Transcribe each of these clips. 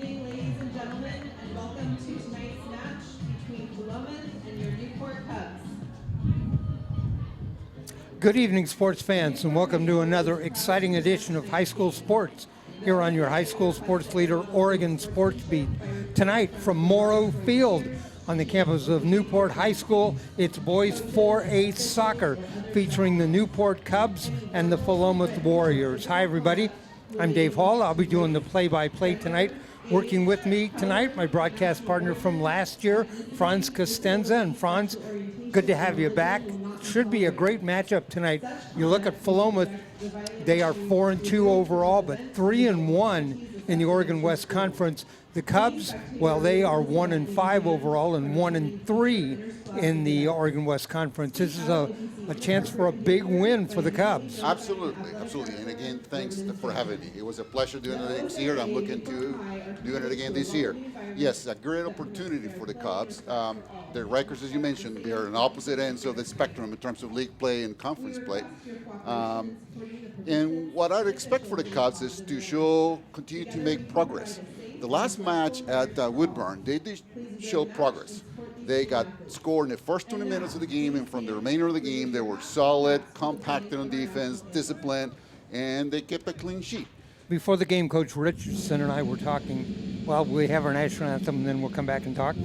evening, ladies and gentlemen, and welcome to tonight's match between Philomth and your Newport Cubs. Good evening, sports fans, and welcome to another exciting edition of High School Sports here on your high school sports leader, Oregon Sports Beat. Tonight from Morrow Field on the campus of Newport High School, it's boys 4A soccer featuring the Newport Cubs and the Philomth Warriors. Hi, everybody. I'm Dave Hall. I'll be doing the play-by-play tonight. Working with me tonight, my broadcast partner from last year, Franz Costenza. And Franz, good to have you back. Should be a great matchup tonight. You look at Philomth, they are 4-2 overall, but 3-1 in the Oregon West Conference. The Cubs, well, they are 1-5 overall and 1-3 in the Oregon West Conference. This is a chance for a big win for the Cubs. Absolutely, absolutely. And again, thanks for having me. It was a pleasure doing it next year. I'm looking to doing it again this year. Yes, a great opportunity for the Cubs. Their records, as you mentioned, they are on opposite ends of the spectrum in terms of league play and conference play. And what I'd expect for the Cubs is to continue to make progress. The last match at Woodburn, they did show progress. They got scored in the first 20 minutes of the game, and from the remainder of the game, they were solid, compacted on defense, disciplined, and they kept a clean sheet. Before the game, Coach Richardson and I were talking. Well, we have our national anthem, and then we'll come back and talk.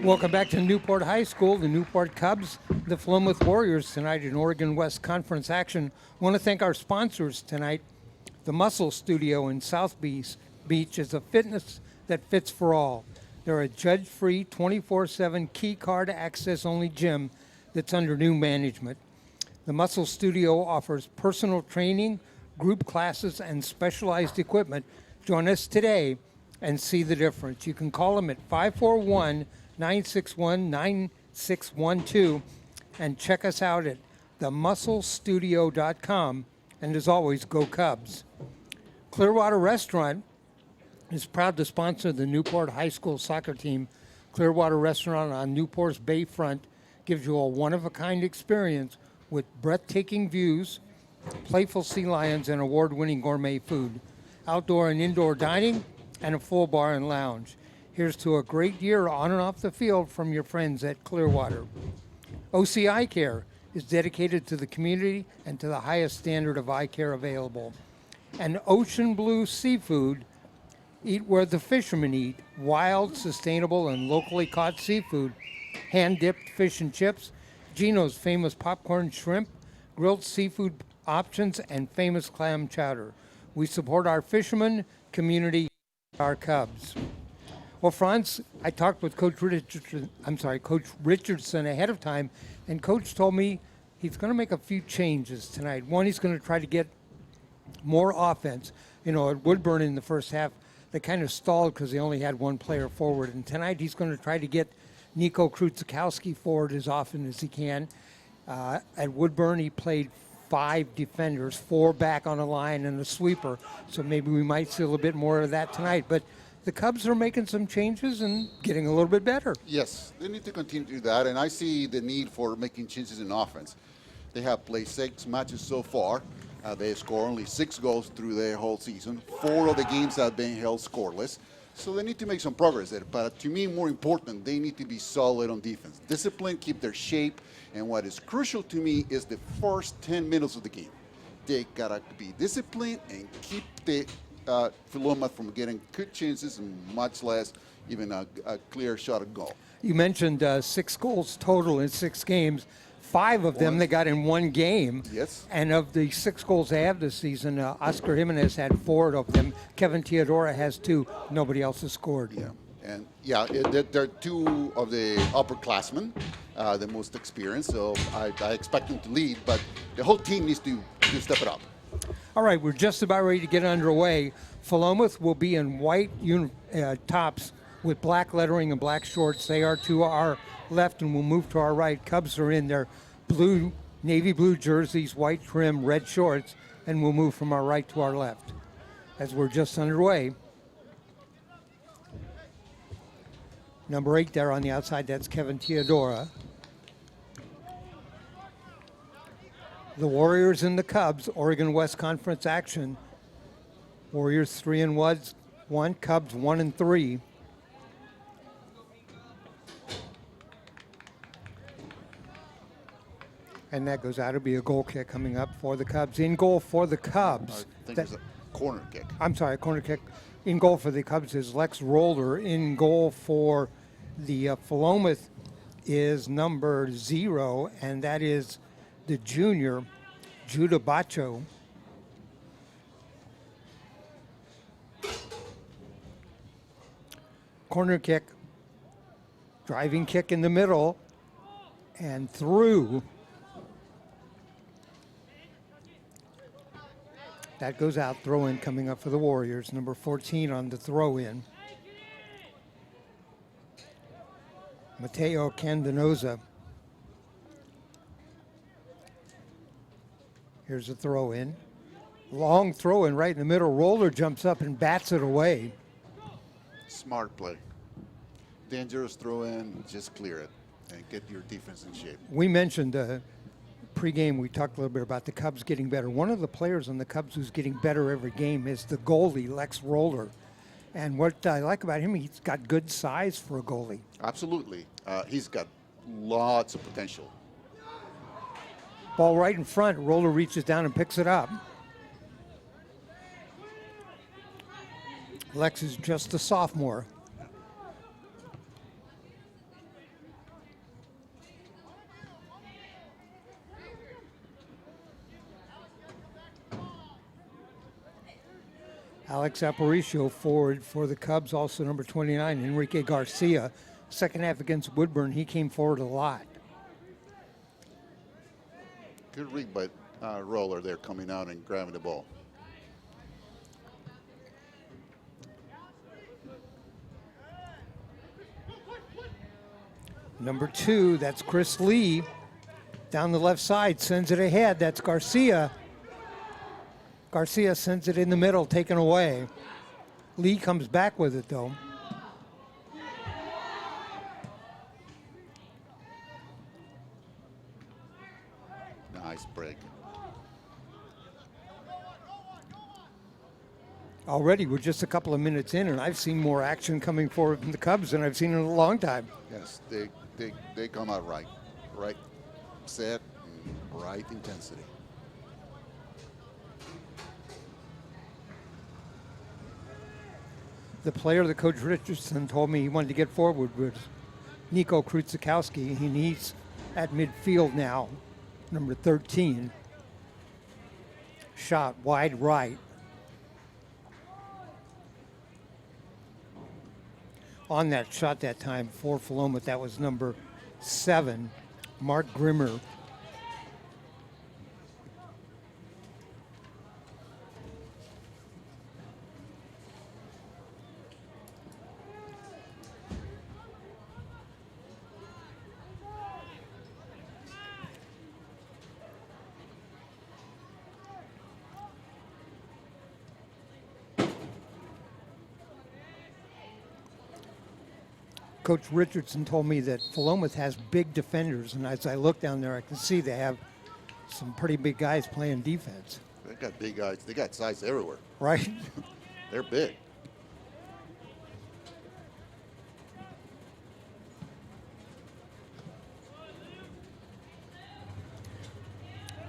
Welcome back to Newport High School, the Newport Cubs, the Philomth Warriors tonight in Oregon West Conference action. I want to thank our sponsors tonight. The Muscle Studio in South Beach is a fitness that fits for all. They're a judge-free, 24/7 key card access-only gym that's under new management. The Muscle Studio offers personal training, group classes, and specialized equipment. Join us today and see the difference. You can call them at 541-961-9612 and check us out at themusclestudio.com. And as always, go Cubs. Clearwater Restaurant is proud to sponsor the Newport High School soccer team. Clearwater Restaurant on Newport's Bayfront gives you a one-of-a-kind experience with breathtaking views, playful sea lions, and award-winning gourmet food, outdoor and indoor dining, and a full bar and lounge. Here's to a great year on and off the field from your friends at Clearwater. OC Eye Care is dedicated to the community and to the highest standard of eye care available. And Ocean Blue Seafood, eat where the fishermen eat, wild, sustainable, and locally caught seafood, hand-dipped fish and chips, Gino's famous popcorn shrimp, grilled seafood options, and famous clam chowder. We support our fishermen, community, our Cubs. Well, Franz, I talked with Coach Richardson ahead of time, and Coach told me he's going to make a few changes tonight. One, he's going to try to get more offense. You know, at Woodburn in the first half, they kind of stalled because they only had one player forward. And tonight he's going to try to get Nico Krutzikowski forward as often as he can. At Woodburn, he played 5 defenders, 4 back on the line, and a sweeper. So maybe we might see a little bit more of that tonight. But the Cubs are making some changes and getting a little bit better. Yes, they need to continue to do that, and I see the need for making changes in offense. They have played 6 matches so far. They score only 6 goals through their whole season. 4 of the games have been held scoreless. So they need to make some progress there. But to me, more important, they need to be solid on defense. Discipline, keep their shape. And what is crucial to me is the first 10 minutes of the game. They got to be disciplined and keep the Philomth from getting good chances and much less even a clear shot at goal. You mentioned 6 goals total in 6 games. 5 of them they got in one game. Yes. And of the 6 goals they have this season, Oscar Jimenez had 4 of them. Kevin Teodora has 2. Nobody else has scored. Yeah. And they're 2 of the upperclassmen, the most experienced. So I expect them to lead, but the whole team needs to step it up. All right, we're just about ready to get underway. Philomth will be in white tops with black lettering and black shorts. They are to our left and we'll move to our right. Cubs are in their blue, navy blue jerseys, white trim, red shorts, and we'll move from our right to our left as we're just underway. Number 8 there on the outside, that's Kevin Teodora. The Warriors and the Cubs, Oregon West Conference action. Warriors 3-1, Cubs 1-3. And that goes out to be a goal kick coming up for the Cubs. In goal for the Cubs. I think it's a corner kick. I'm sorry, a corner kick. In goal for the Cubs is Lex Roller. In goal for the Philomth is number 0, and that is the junior, Judah Bacho. Corner kick, driving kick in the middle, and through. That goes out, throw in coming up for the Warriors, number 14 on the throw in. Mateo Candenoza. Here's a throw in. Long throw in right in the middle. Roller jumps up and bats it away. Smart play. Dangerous throw in, just clear it and get your defense in shape. We mentioned pregame, we talked a little bit about the Cubs getting better. One of the players on the Cubs who's getting better every game is the goalie, Lex Roller. And what I like about him, he's got good size for a goalie. Absolutely. He's got lots of potential. Ball right in front. Roller reaches down and picks it up. Lex is just a sophomore. Alex Aparicio forward for the Cubs, also number 29, Enrique Garcia. Second half against Woodburn, he came forward a lot. Good read by Roller there coming out and grabbing the ball. Number 2, that's Chris Lee. Down the left side, sends it ahead. That's Garcia. Garcia sends it in the middle, taken away. Lee comes back with it, though. Nice break. Already, we're just a couple of minutes in, and I've seen more action coming forward from the Cubs than I've seen in a long time. Yes, they come out right. Right set and right intensity. The player that Coach Richardson told me he wanted to get forward was Nico Krutzikowski. He's at midfield now, number 13. Shot wide right. On that shot that time for Philomth, that was number 7, Mark Grimmer. Coach Richardson told me that Philomth has big defenders, and as I look down there, I can see they have some pretty big guys playing defense. They got big guys. They got size everywhere. Right? They're big.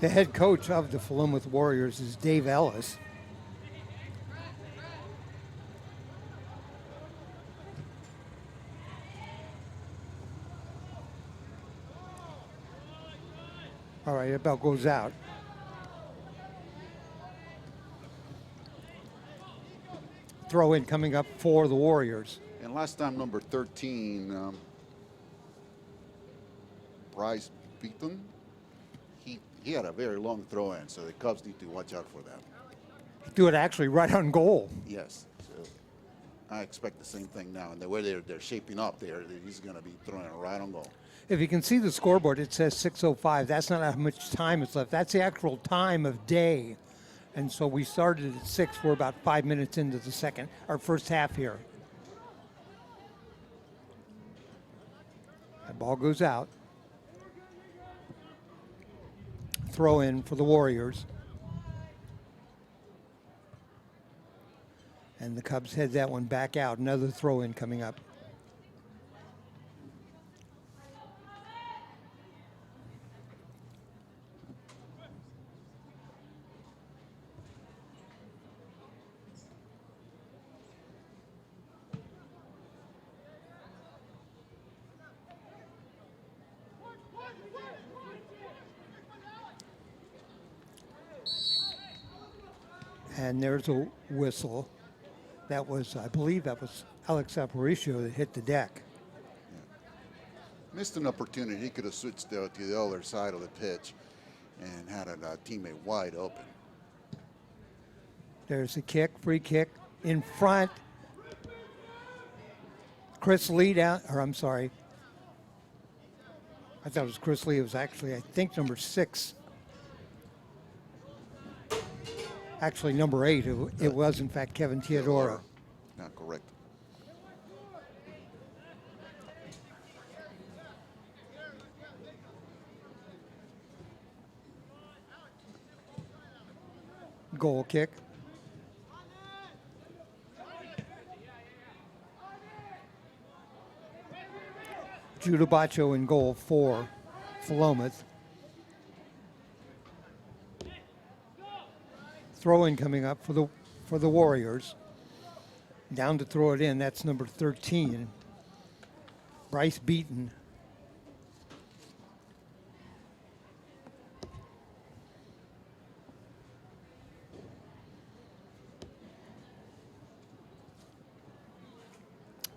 The head coach of the Philomth Warriors is Dave Ellis. All right, that ball goes out. Throw in coming up for the Warriors. And last time, number 13, Bryce Beaton, he had a very long throw in, so the Cubs need to watch out for that. Do it actually right on goal. Yes. So I expect the same thing now. And the way they're shaping up there, he's going to be throwing it right on goal. If you can see the scoreboard, it says 6:05. That's not how much time is left. That's the actual time of day. And so we started at 6. We're about 5 minutes into our first half here. That ball goes out. Throw in for the Warriors. And the Cubs head that one back out. Another throw in coming up. And there's a whistle. That was, I believe that was Alex Aparicio that hit the deck. Yeah. Missed an opportunity. He could have switched to the other side of the pitch and had a teammate wide open. There's a kick, free kick in front. Chris Lee down, or I'm sorry. I thought it was Chris Lee. It was actually, I think, number 6. Actually, number 8. It was, in fact, Kevin Teodoro. Not correct. Goal kick. Judah Bacho in goal for Philomth. Throw in coming up for the Warriors. Down to throw it in, that's number 13. Bryce Beaton.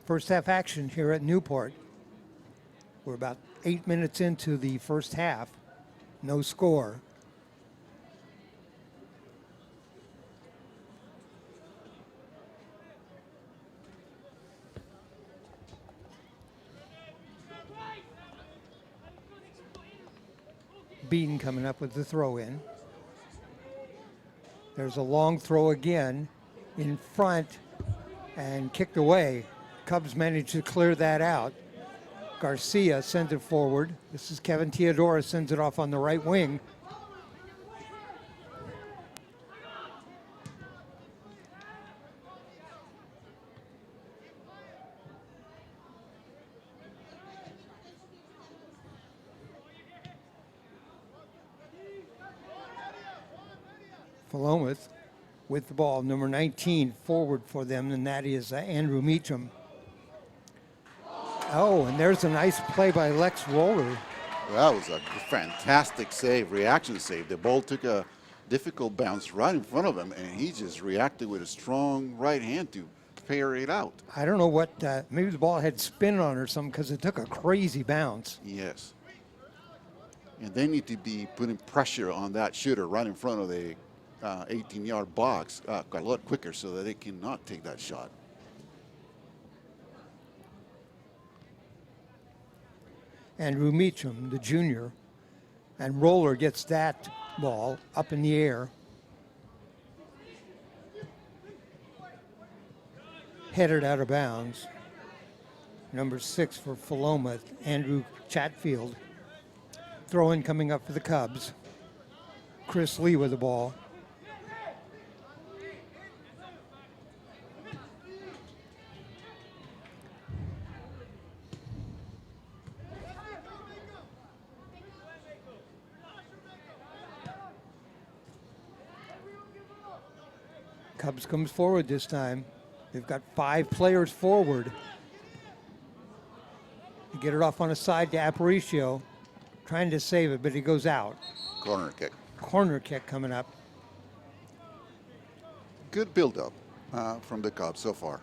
First half action here at Newport. We're about 8 minutes into the first half. No score. Beaton coming up with the throw in. There's a long throw again in front and kicked away. Cubs managed to clear that out. Garcia sends it forward. This is Kevin Teodoro, sends it off on the right wing. Philomth with the ball, number 19 forward for them, and that is Andrew Meacham. Oh, and there's a nice play by Lex Roller. That was a fantastic save, reaction save. The ball took a difficult bounce right in front of him, and he just reacted with a strong right hand to pair it out. I don't know what, maybe the ball had spin on or something because it took a crazy bounce. Yes. And they need to be putting pressure on that shooter right in front of the 18-yard box a lot quicker so that they cannot take that shot. Andrew Meacham, the junior, and Roller gets that ball up in the air. Headed out of bounds. Number 6 for Philomth, Andrew Chatfield. Throw in coming up for the Cubs. Chris Lee with the ball. Cubs comes forward this time. They've got 5 players forward. They get it off on a side to Aparicio, trying to save it, but he goes out. Corner kick. Corner kick coming up. Good build-up from the Cubs so far.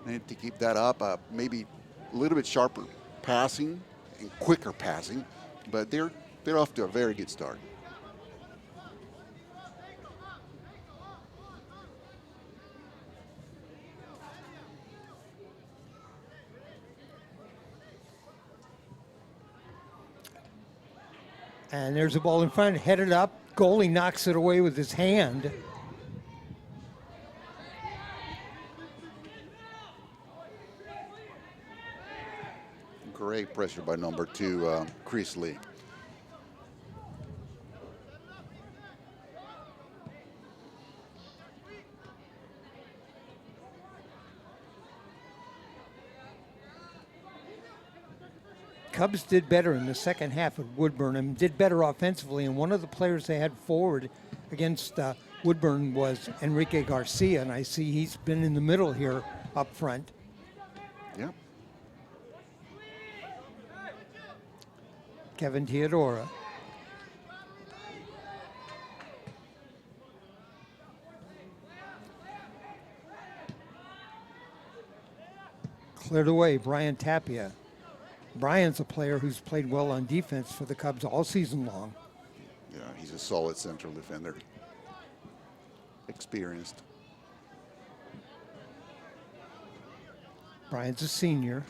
They need to keep that up. Maybe a little bit sharper passing and quicker passing, but they're off to a very good start. And there's a ball in front, headed up. Goalie knocks it away with his hand. Great pressure by number 2, Chris Lee. Cubs did better in the second half of Woodburn and did better offensively. And one of the players they had forward against Woodburn was Enrique Garcia. And I see he's been in the middle here up front. Yeah. Kevin Teodora. Cleared away, Brian Tapia. Brian's a player who's played well on defense for the Cubs all season long. Yeah, he's a solid central defender. Experienced. Brian's a senior.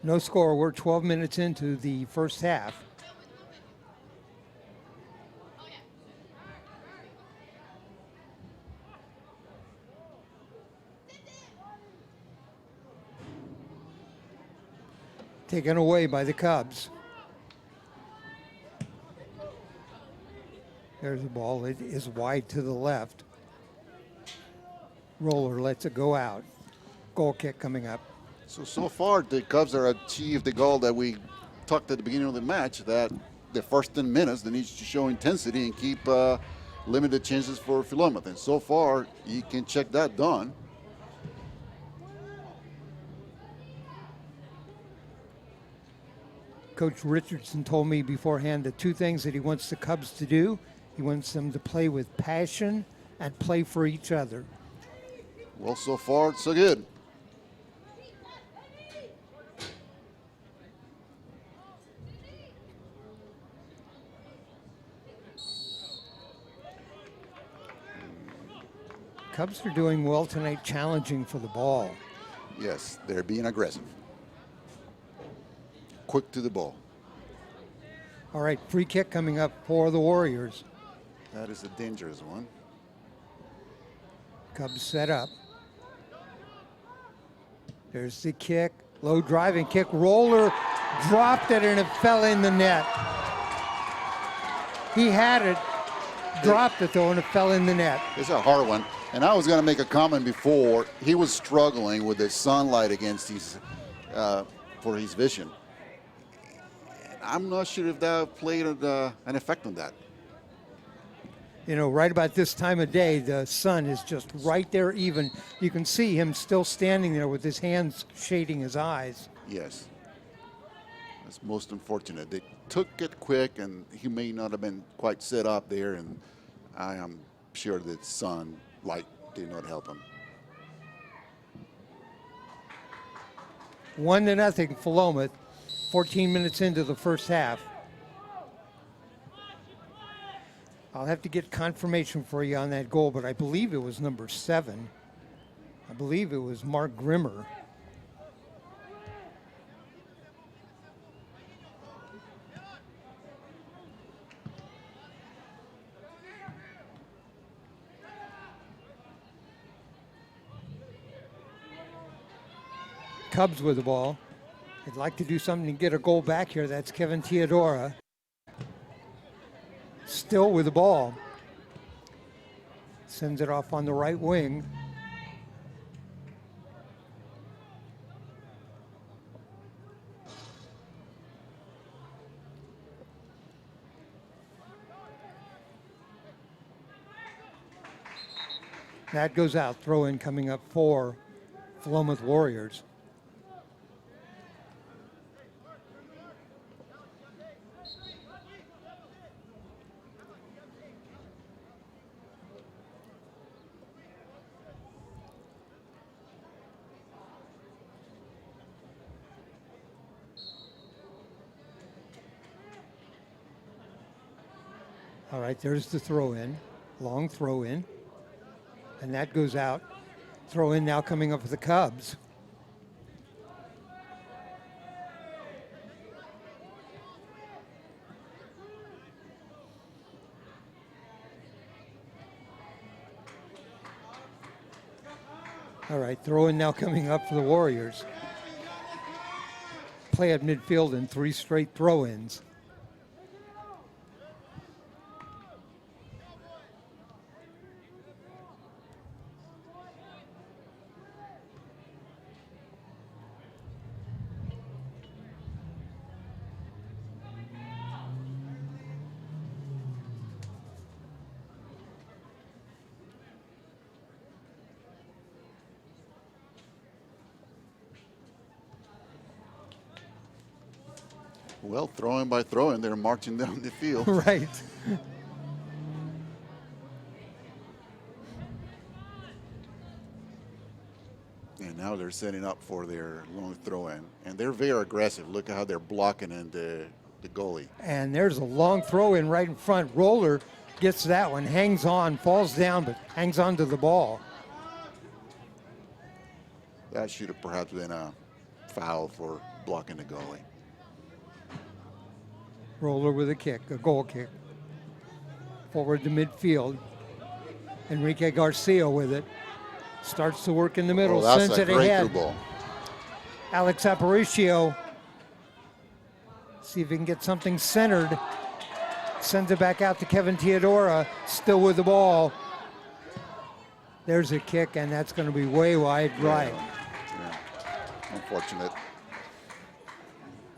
No score. We're 12 minutes into the first half. Taken away by the Cubs. There's the ball. It is wide to the left. Roller lets it go out. Goal kick coming up. So far, the Cubs have achieved the goal that we talked at the beginning of the match, that the first 10 minutes, they need to show intensity and keep limited chances for Philomth. And so far, you can check that done. Coach Richardson told me beforehand the 2 things that he wants the Cubs to do. He wants them to play with passion and play for each other. Well, so far, so good. Cubs are doing well tonight, challenging for the ball. Yes, they're being aggressive. Quick to the ball. All right, free kick coming up for the Warriors. That is a dangerous one. Cubs set up. There's the kick. Low driving kick. Roller dropped it and it fell in the net. He had it, dropped it though, and it fell in the net. It's a hard one. And I was going to make a comment before. He was struggling with the sunlight against his, for his vision. I'm not sure if that played an effect on that. You know, right about this time of day, the sun is just right there even. You can see him still standing there with his hands shading his eyes. Yes. That's most unfortunate. They took it quick, and he may not have been quite set up there, and I am sure that sunlight did not help him. 1-0, Philomth, 14 minutes into the first half. I'll have to get confirmation for you on that goal, but I believe it was number 7. I believe it was Mark Grimmer. Cubs with the ball. They'd like to do something to get a goal back here. That's Kevin Teodora. Still with the ball. Sends it off on the right wing. That goes out. Throw in coming up for Philomth Warriors. All right, there's the throw in, long throw in, and that goes out. Throw in now coming up for the Cubs. All right, throw in now coming up for the Warriors. Play at midfield and 3 straight throw-ins. Well, throwing by throwing, they're marching down the field. Right. And now they're setting up for their long throw-in. And they're very aggressive. Look at how they're blocking in the goalie. And there's a long throw in right in front. Roller gets that one, hangs on, falls down, but hangs on to the ball. That should have perhaps been a foul for blocking the goalie. Roller with a kick, a goal kick. Forward to midfield. Enrique Garcia with it. Starts to work in the middle, Oh, that's sends a it great ahead. through ball. Alex Aparicio. See if he can get something centered. Sends it back out to Kevin Teodora, still with the ball. There's a kick, and that's going to be way wide right. Yeah. Unfortunate.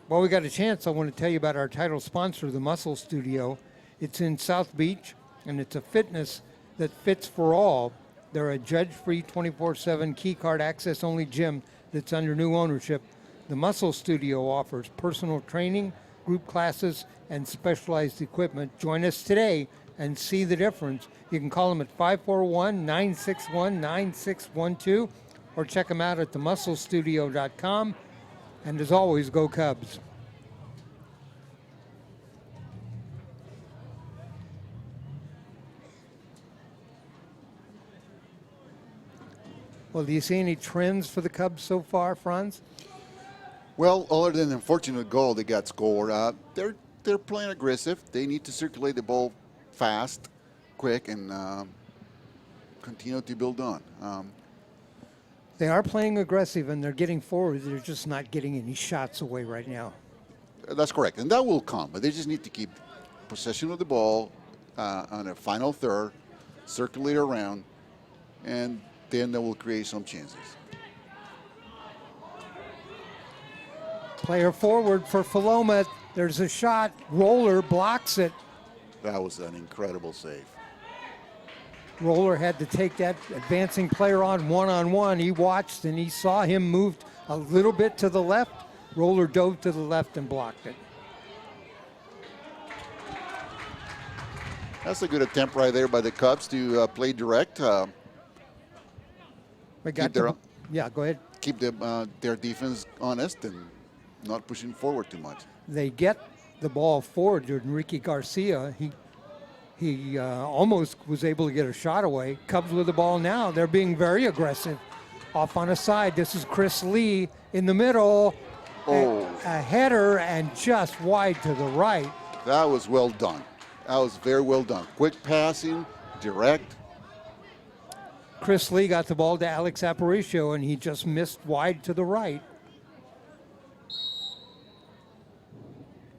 Well, we got a chance. I want to tell you about our title sponsor, the Muscle Studio. It's in South Beach, and it's a fitness that fits for all. They're a judge-free 24/7 key card access-only gym that's under new ownership. The Muscle Studio offers personal training, group classes, and specialized equipment. Join us today and see the difference. You can call them at 541-961-9612 or check them out at themusclestudio.com. And as always, go Cubs. Well, do you see any trends for the Cubs so far, Franz? Well, other than the unfortunate goal they got scored, they're playing aggressive. They need to circulate the ball fast, quick, and continue to build on. They are playing aggressive, and they're getting forward. They're just not getting any shots away right now. That's correct, and that will come. But they just need to keep possession of the ball on a final third, circulate around, and then they will create some chances. Player forward for Philomth. There's a shot. Roller blocks it. That was an incredible save. Roller had to take that advancing player on one-on-one. He watched and he saw him move a little bit to the left. Roller dove to the left and blocked it. That's a good attempt right there by the Cubs to play direct. We got yeah, go ahead. Keep their defense honest and not pushing forward too much. They get the ball forward to Enrique Garcia. He almost was able to get a shot away. Cubs with the ball now. They're being very aggressive. Off on a side. This is Chris Lee in the middle. Oh. A header and just wide to the right. That was well done. That was very well done. Quick passing, direct. Chris Lee got the ball to Alex Aparicio, and he just missed wide to the right.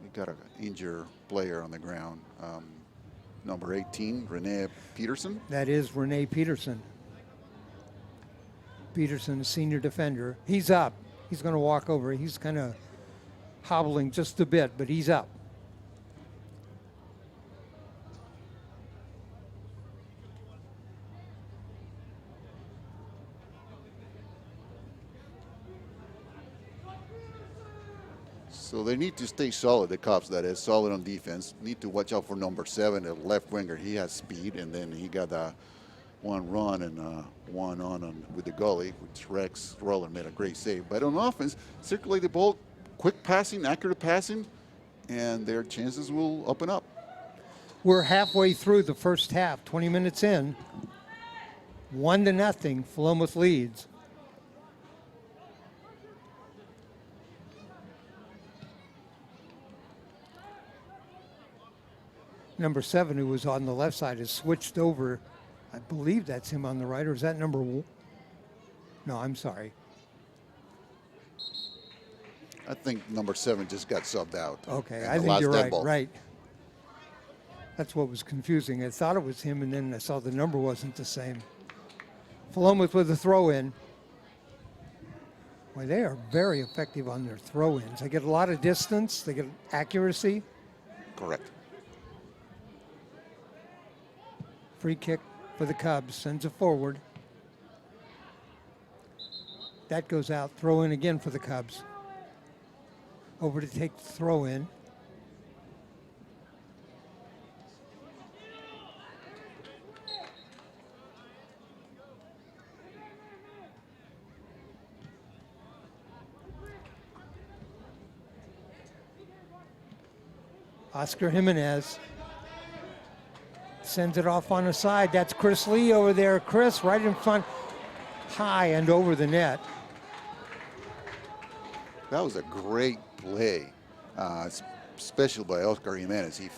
We got an injured player on the ground. Number 18, Renee Peterson. That is Renee Peterson. Peterson, a senior defender. He's up. He's going to walk over. He's kind of hobbling just a bit, but he's up. So they need to stay solid, the Cubs, that is, solid on defense. Need to watch out for number 7, the left winger. He has speed, and then he got one run and one on with the goalie, which Rex Roller made a great save. But on offense, circulate the ball, quick passing, accurate passing, and their chances will open up. We're halfway through the first half, 20 minutes in. 1-0, Philomth leads. Number 7, who was on the left side, has switched over. I believe that's him on the right, or is that number 1? No, I'm sorry. I think number 7 just got subbed out. Okay, in I the think last you're dead right, ball. right. That's what was confusing. I thought it was him, and then I saw the number wasn't the same. Philomth with a throw-in. Boy, they are very effective on their throw-ins. They get a lot of distance. They get accuracy. Correct. Free kick for the Cubs. Sends it forward. That goes out. Throw-in again for the Cubs. Over to take the throw-in. Oscar Jimenez sends it off on the side. That's Chris Lee over there. Chris right in front, high and over the net. That was a great play, especially by Oscar Jimenez. He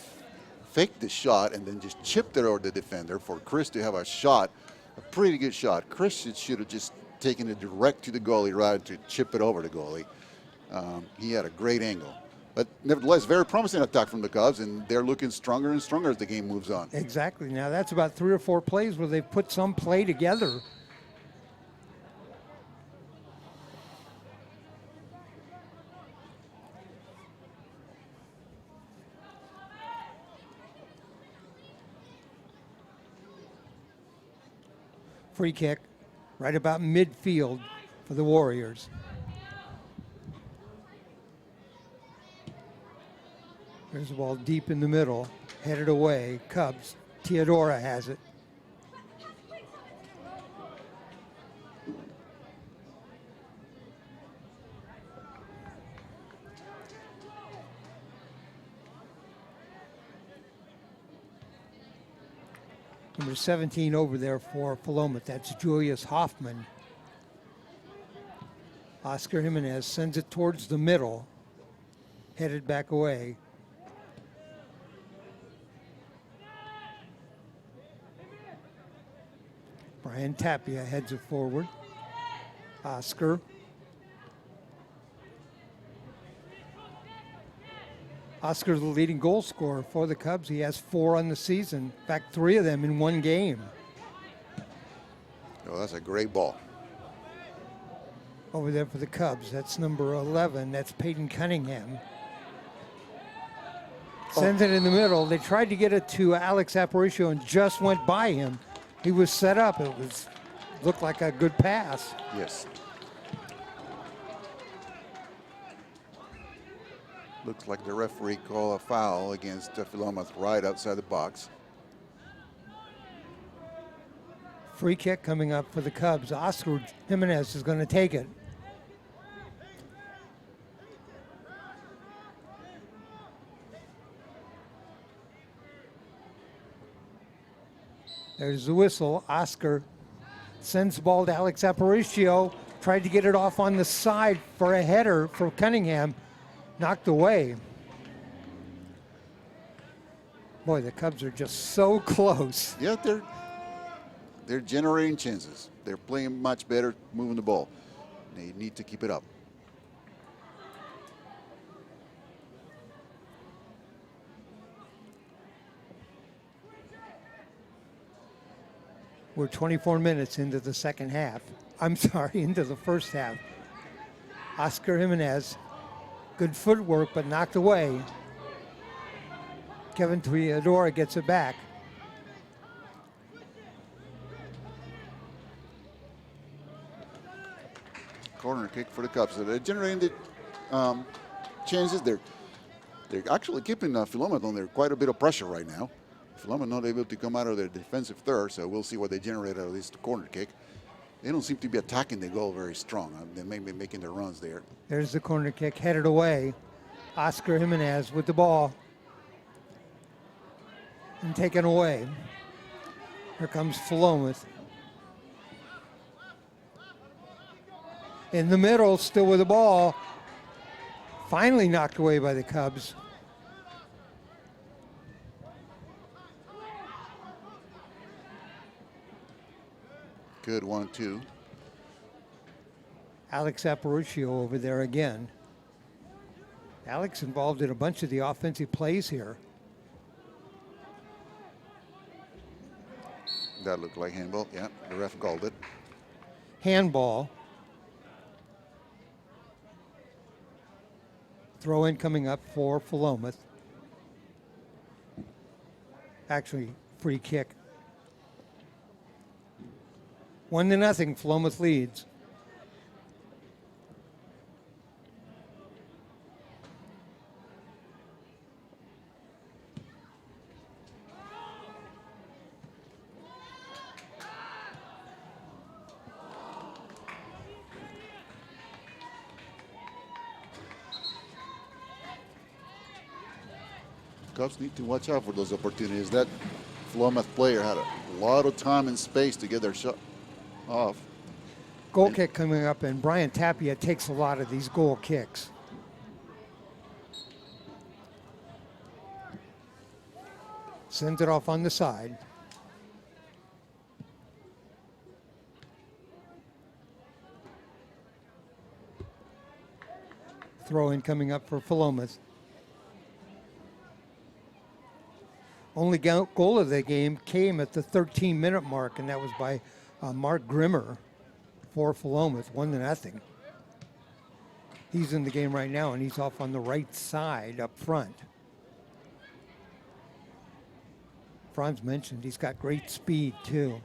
faked the shot and then just chipped it over the defender for Chris to have a shot, a pretty good shot. Chris should have just taken it direct to the goalie rather to chip it over the goalie. He had a great angle. But nevertheless, very promising attack from the Cubs, and they're looking stronger and stronger as the game moves on. Exactly. Now that's about 3 or 4 plays where they've put some play together. Free kick right about midfield for the Warriors. There's the ball deep in the middle, headed away. Cubs. Teodora has it. Number 17 over there for Philomth. That's Julius Hoffman. Oscar Jimenez sends it towards the middle, headed back away. Brian Tapia heads it forward. Oscar. Oscar's the leading goal scorer for the Cubs. He has 4 on the season. In fact, 3 of them in 1 game. Oh, that's a great ball. Over there for the Cubs, that's number 11. That's Peyton Cunningham. Sends it in the middle. They tried to get it to Alex Aparicio and just went by him. He was set up. It looked like a good pass. Yes. Looks like the referee called a foul against Philomth right outside the box. Free kick coming up for the Cubs. Oscar Jimenez is going to take it. There's the whistle. Oscar sends the ball to Alex Aparicio. Tried to get it off on the side for a header for Cunningham. Knocked away. Boy, the Cubs are just so close. Yeah, they're generating chances. They're playing much better, moving the ball. They need to keep it up. We're 24 minutes into the second half. I'm sorry, into the first half. Oscar Jimenez, good footwork, but knocked away. Kevin Teodora gets it back. Corner kick for the Cubs. So they're generating the chances. They're actually keeping Philomth under quite a bit of pressure right now. Philomth not able to come out of their defensive third, so we'll see what they generate out of this corner kick. They don't seem to be attacking the goal very strong. They may be making their runs there. There's the corner kick headed away. Oscar Jimenez with the ball. And taken away. Here comes Philomth. In the middle, still with the ball. Finally knocked away by the Cubs. Good 1-2. Alex Aparicio over there again. Alex involved in a bunch of the offensive plays here. That looked like handball. Yeah, the ref called it. Handball. Throw in coming up for Philomth. Actually, free kick. 1-0, Philomth leads. Cubs need to watch out for those opportunities. That Philomth player had a lot of time and space to get their shot off. Goal kick coming up, and Brian Tapia takes a lot of these goal kicks. Sends it off on the side. Throw in coming up for Philomth. Only goal of the game came at the 13-minute mark, and that was by Mark Grimmer for Philomth, 1-0. He's in the game right now, and he's off on the right side up front. Franz mentioned he's got great speed, too.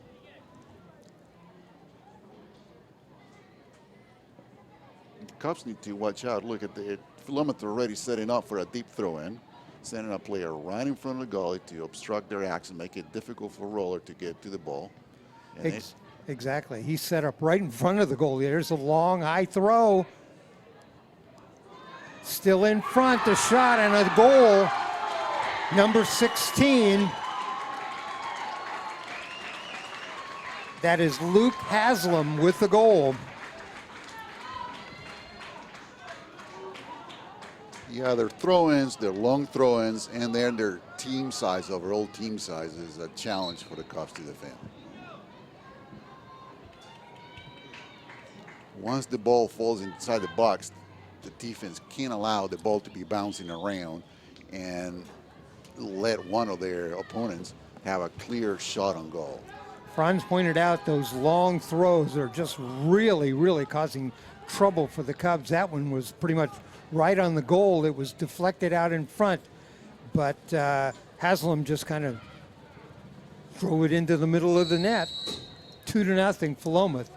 The Cubs need to watch out. Look at the Philomth already setting up for a deep throw-in. Sending a player right in front of the goalie to obstruct their action, make it difficult for Roller to get to the ball. Exactly. He's set up right in front of the goalie. There's a long, high throw. Still in front, a shot and a goal. Number 16. That is Luke Haslam with the goal. Yeah, their throw-ins, their long throw-ins, and then their team size, overall team size, is a challenge for the Cubs to defend. Once the ball falls inside the box, the defense can't allow the ball to be bouncing around and let one of their opponents have a clear shot on goal. Franz pointed out those long throws are just really, really causing trouble for the Cubs. That one was pretty much right on the goal. It was deflected out in front, but Haslam just kind of threw it into the middle of the net. 2-0, Philomth.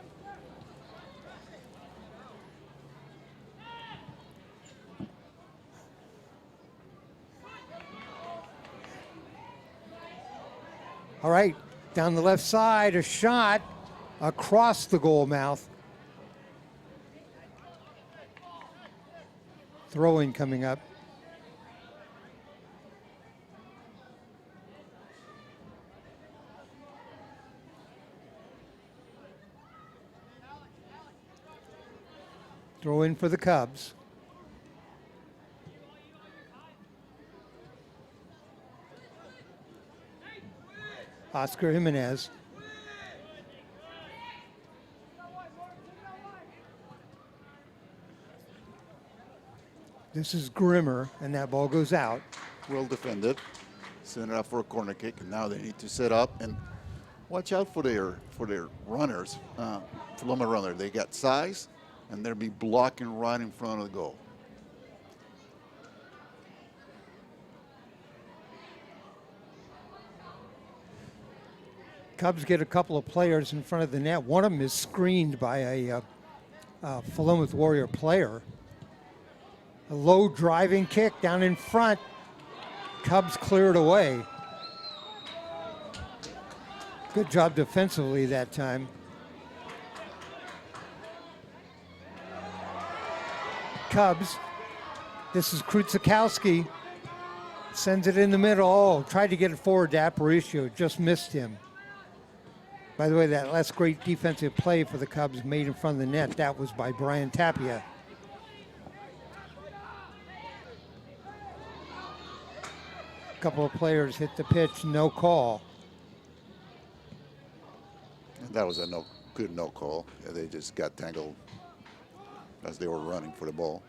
All right, down the left side, a shot across the goal mouth. Throw-in coming up. Throw in for the Cubs. Oscar Jimenez. This is Grimmer, and that ball goes out. Well defended. Send it up for a corner kick, and now they need to set up and watch out for their runners. Philomth runner, they got size, and they'll be blocking right in front of the goal. Cubs get a couple of players in front of the net. One of them is screened by a Philomth Warrior player. A low driving kick down in front. Cubs clear it away. Good job defensively that time. Cubs. This is Krutzikowski. Sends it in the middle. Oh, tried to get it forward to Aparicio. Just missed him. By the way, that last great defensive play for the Cubs made in front of the net, that was by Brian Tapia. A couple of players hit the pitch, no call. That was a good no call. Yeah, they just got tangled as they were running for the ball.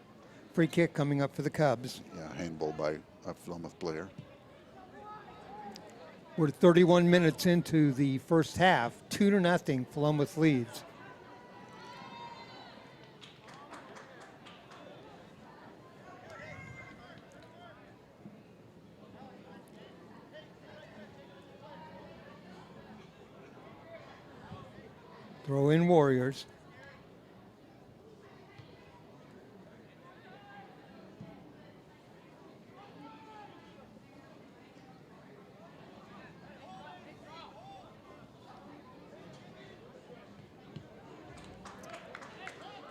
Free kick coming up for the Cubs. Yeah, handball by a Philomth player. We're 31 minutes into the first half. 2-0, Philomth leads. Throw in Warriors.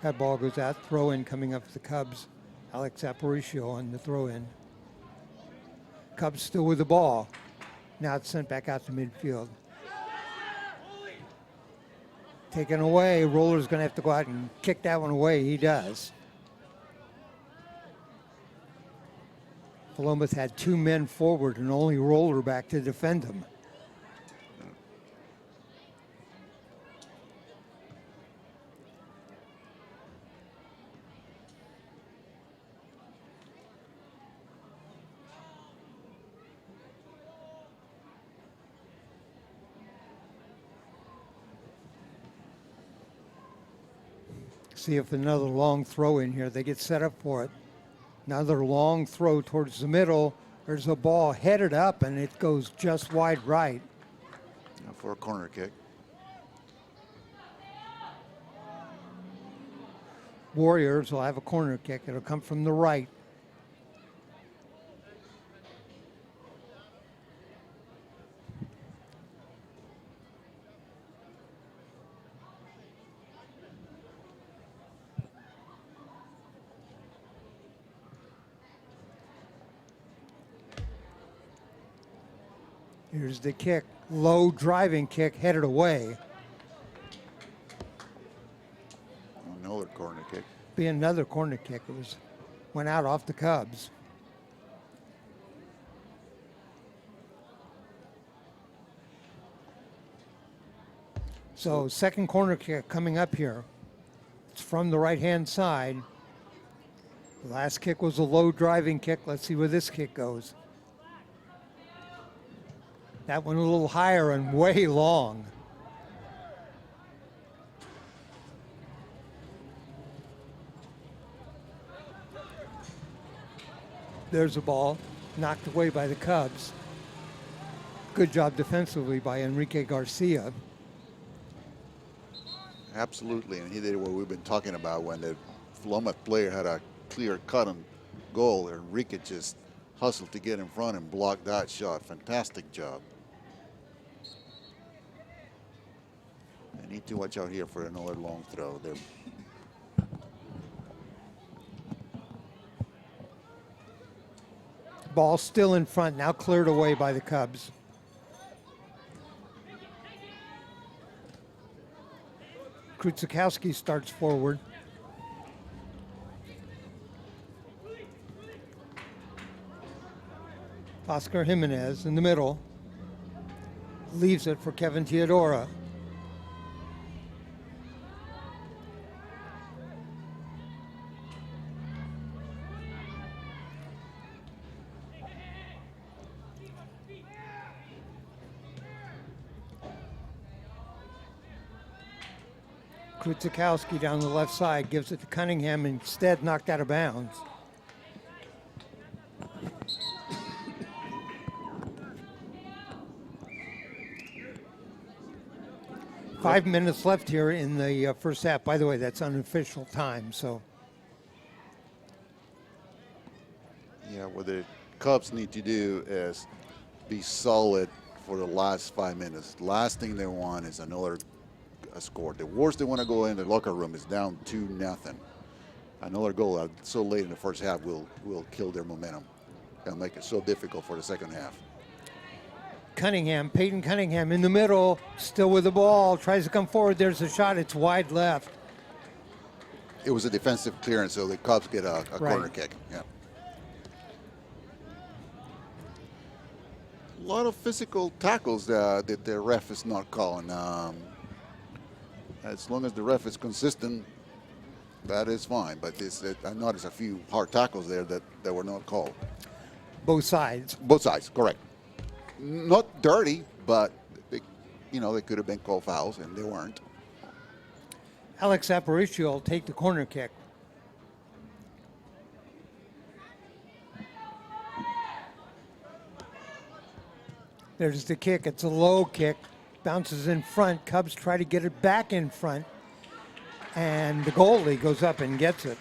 That ball goes out. Throw in coming up for the Cubs. Alex Aparicio on the throw in. Cubs still with the ball. Now it's sent back out to midfield. Taken away. Roller's going to have to go out and kick that one away. He does. Philomth had two men forward and only Roller back to defend him. See if another long throw in here. They get set up for it. Another long throw towards the middle. There's a ball headed up, and it goes just wide right. For a corner kick. Warriors will have a corner kick. It'll come from the right. Here's the kick. Low driving kick headed away. Another corner kick. Be another corner kick. It went out off the Cubs. So second corner kick coming up here. It's from the right-hand side. The last kick was a low driving kick. Let's see where this kick goes. That one a little higher and way long. There's a ball knocked away by the Cubs. Good job defensively by Enrique Garcia. Absolutely, and he did what we've been talking about when the Philomth player had a clear cut on goal. Enrique just hustled to get in front and block that shot. Fantastic job. They need to watch out here for another long throw. They're Ball still in front, now cleared away by the Cubs. Krutzikowski starts forward. Oscar Jimenez in the middle. Leaves it for Kevin Teodora. Krutzikowski down the left side gives it to Cunningham, instead knocked out of bounds. Five minutes left here in the first half. By the way, that's unofficial time, so. Cubs need to do is be solid for the last 5 minutes. The last thing they want is another score. The worst they want to go in the locker room is down 2-0. Another goal so late in the first half will kill their momentum and make it so difficult for the second half. Peyton Cunningham in the middle, still with the ball, tries to come forward. There's a shot. It's wide left. It was a defensive clearance, so the Cubs get a corner kick. Yeah. A lot of physical tackles that the ref is not calling. As long as the ref is consistent, that is fine. But I noticed a few hard tackles there that were not called. Both sides. Both sides, correct. Not dirty, but they could have been called fouls, and they weren't. Alex Aparicio will take the corner kick. There's the kick. It's a low kick. Bounces in front. Cubs try to get it back in front. And the goalie goes up and gets it.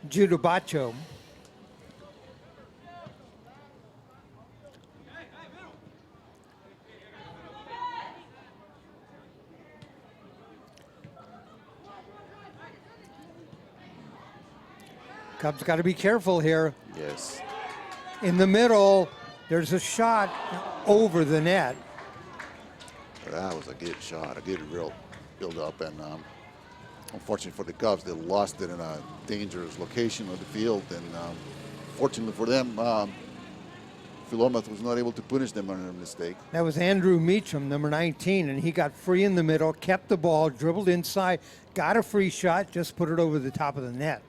Judo Bacho. Cubs got to be careful here. Yes. In the middle, there's a shot over the net. That was a good shot, a good real build-up, and unfortunately for the Cubs, they lost it in a dangerous location of the field, and fortunately for them, Philomth was not able to punish them on a mistake. That was Andrew Meacham, number 19, and he got free in the middle, kept the ball, dribbled inside, got a free shot, just put it over the top of the net.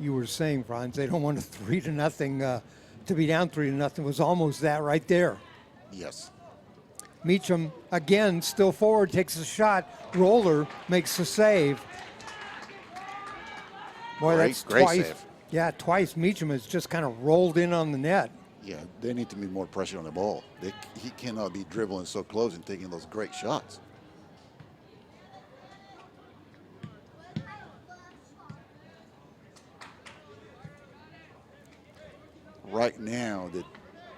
You were saying, Franz, they don't want a 3-0 to be down 3-0. It was almost that right there. Yes. Meacham, again, still forward, takes a shot. Roller makes the save. Boy, that's great twice. Save. Yeah, twice Meacham has just kind of rolled in on the net. Yeah, they need to be more pressure on the ball. He cannot be dribbling so close and taking those great shots. Right now,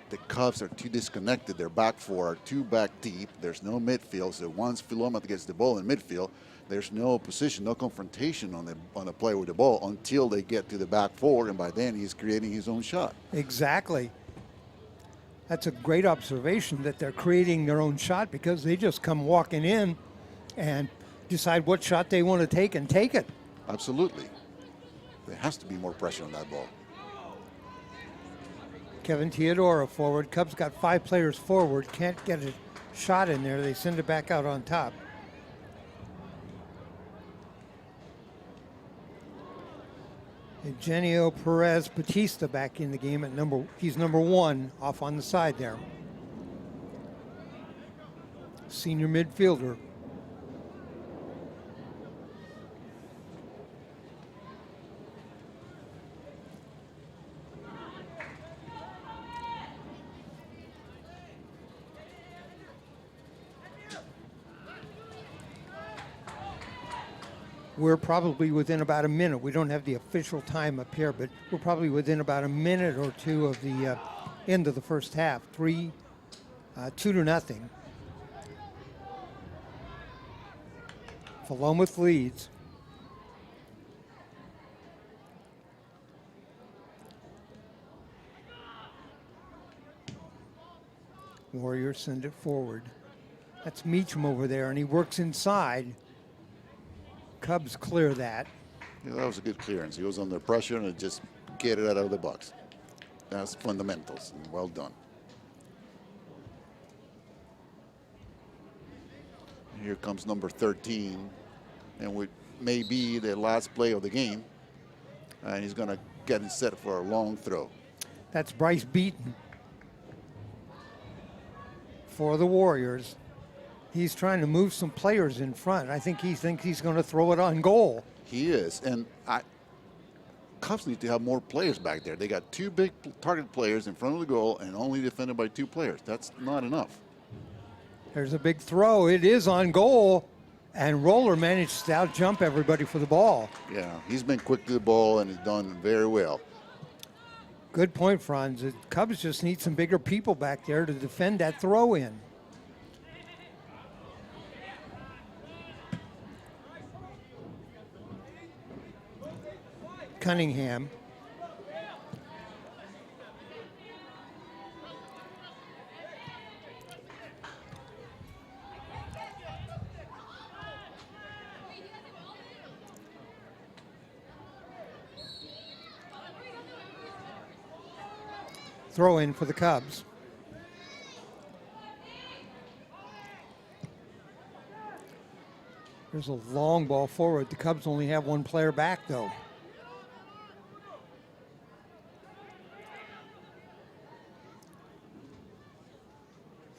the Cubs are too disconnected. Their back four are too back deep. There's no midfield. So once Philomth gets the ball in midfield, there's no position, no confrontation on the play with the ball until they get to the back four, and by then he's creating his own shot. Exactly. That's a great observation that they're creating their own shot because they just come walking in and decide what shot they want to take and take it. Absolutely. There has to be more pressure on that ball. Kevin Teodoro forward. Cubs got 5 players forward. Can't get a shot in there. They send it back out on top. Eugenio Perez Batista back in the game at he's number 1 off on the side there. Senior midfielder. We're probably within about a minute. We don't have the official time up here, but we're probably within about a minute or two of the end of the first half. 2-0. Philomth leads. Warriors send it forward. That's Meacham over there, and he works inside. Cubs clear that. Yeah, that was a good clearance. He was under pressure and just get it out of the box. That's fundamentals. And well done. Here comes number 13, and may be the last play of the game. And he's going to get it set for a long throw. That's Bryce Beaton for the Warriors. He's trying to move some players in front. I think he thinks he's going to throw it on goal. He is. And Cubs need to have more players back there. They got 2 big target players in front of the goal and only defended by 2 players. That's not enough. There's a big throw. It is on goal. And Roller managed to out-jump everybody for the ball. Yeah, he's been quick to the ball and has done very well. Good point, Franz. The Cubs just need some bigger people back there to defend that throw-in. Cunningham. Throw in for the Cubs. There's a long ball forward. The Cubs only have one player back, though.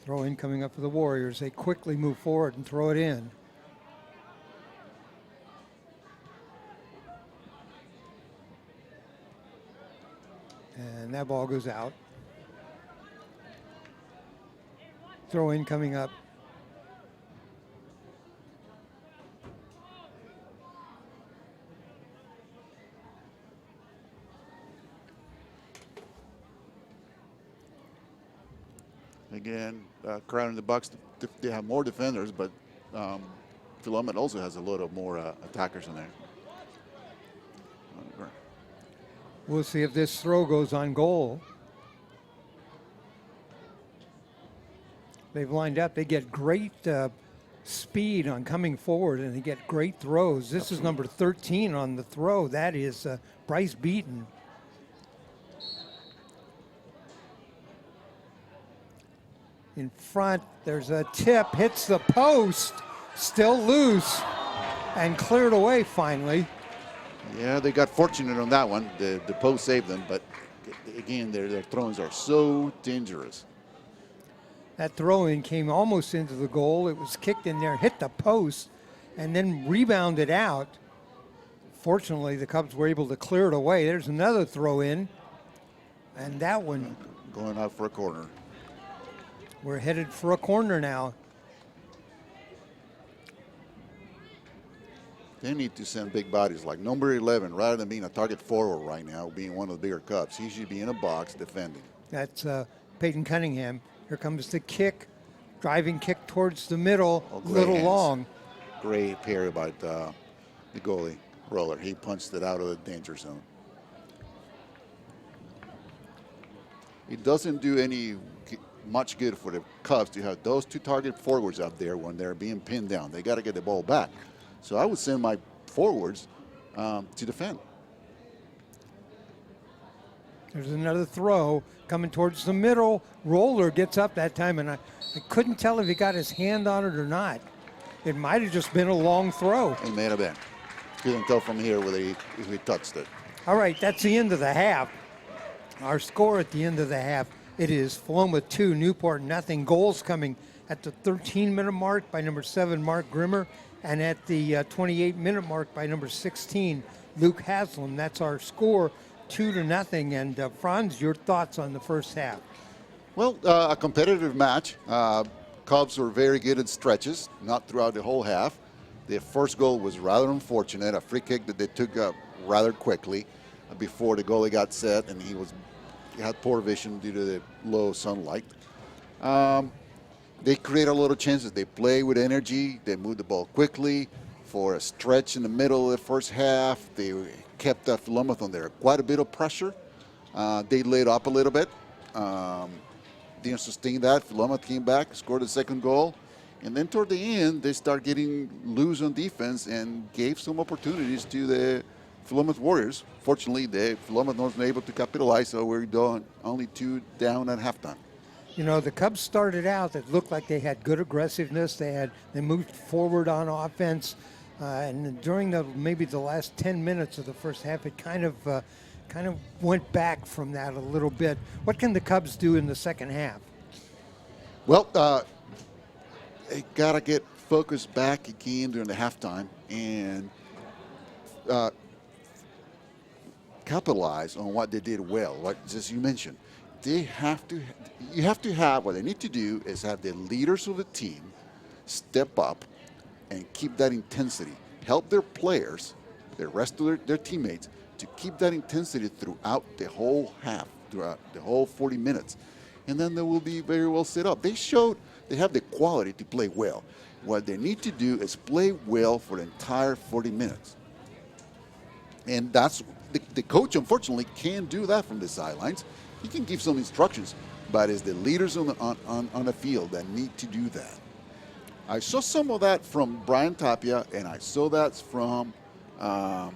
Throw in coming up for the Warriors. They quickly move forward and throw it in. And that ball goes out. Throw in coming up. Again, crowding the box. They have more defenders, but Philomth also has a lot of more attackers in there. We'll see if this throw goes on goal. They've lined up. They get great speed on coming forward, and they get great throws. This is number 13 on the throw. That is Bryce Beaton. In front, there's a tip, hits the post, still loose, and cleared away finally. Yeah, they got fortunate on that one. The post saved them, but again, their throws are so dangerous. That throw-in came almost into the goal. It was kicked in there, hit the post, and then rebounded out. Fortunately, the Cubs were able to clear it away. There's another throw-in, and that one. Going out for a corner. We're headed for a corner now. They need to send big bodies like number 11, rather than being a target forward right now, being one of the bigger Cubs. He should be in a box defending. That's Peyton Cunningham. Here comes the kick, driving kick towards the middle, a little hands. long. Great parry by the goalie, Roller. He punched it out of the danger zone. It doesn't do any much good for the Cubs to have those two target forwards out there when they're being pinned down. They got to get the ball back. So I would send my forwards to defend. There's another throw coming towards the middle. Roller gets up that time, and I couldn't tell if he got his hand on it or not. It might have just been a long throw. It may have been. Couldn't tell from here whether he touched it. All right, that's the end of the half. Our score at the end of the half, it is Philomth 2, Newport nothing. Goals coming at the 13-minute mark by number 7, Mark Grimmer, and at the 28-minute mark by number 16, Luke Haslam. That's our score, 2-0. And Franz, your thoughts on the first half? Well, a competitive match. Cubs were very good at stretches, not throughout the whole half. The first goal was rather unfortunate, a free kick that they took up rather quickly before the goalie got set, and he had poor vision due to the low sunlight. They create a lot of chances. They play with energy. They move the ball quickly. For a stretch in the middle of the first half, they kept Philomth under quite a bit of pressure. They laid up a little bit. Didn't sustain that. Philomth came back, scored the second goal. And then toward the end, they start getting loose on defense and gave some opportunities to the Philomth Warriors. Fortunately, Philomth wasn't able to capitalize, so we're only 2 down at halftime. You know, the Cubs started out, it looked like they had good aggressiveness. They moved forward on offense. And during maybe the last 10 minutes of the first half, it kind of went back from that a little bit. What can the Cubs do in the second half? Well, they got to get focused back again during the halftime and capitalize on what they did well, like as you mentioned. You have to have, what they need to do is have the leaders of the team step up, and keep that intensity. Help their players, the rest of their teammates, to keep that intensity throughout the whole half, throughout the whole 40 minutes. And then they will be very well set up. They showed they have the quality to play well. What they need to do is play well for the entire 40 minutes. And that's the coach, unfortunately, can't do that from the sidelines. He can give some instructions, but it's the leaders on the field that need to do that. I saw some of that from Brian Tapia, and I saw that from the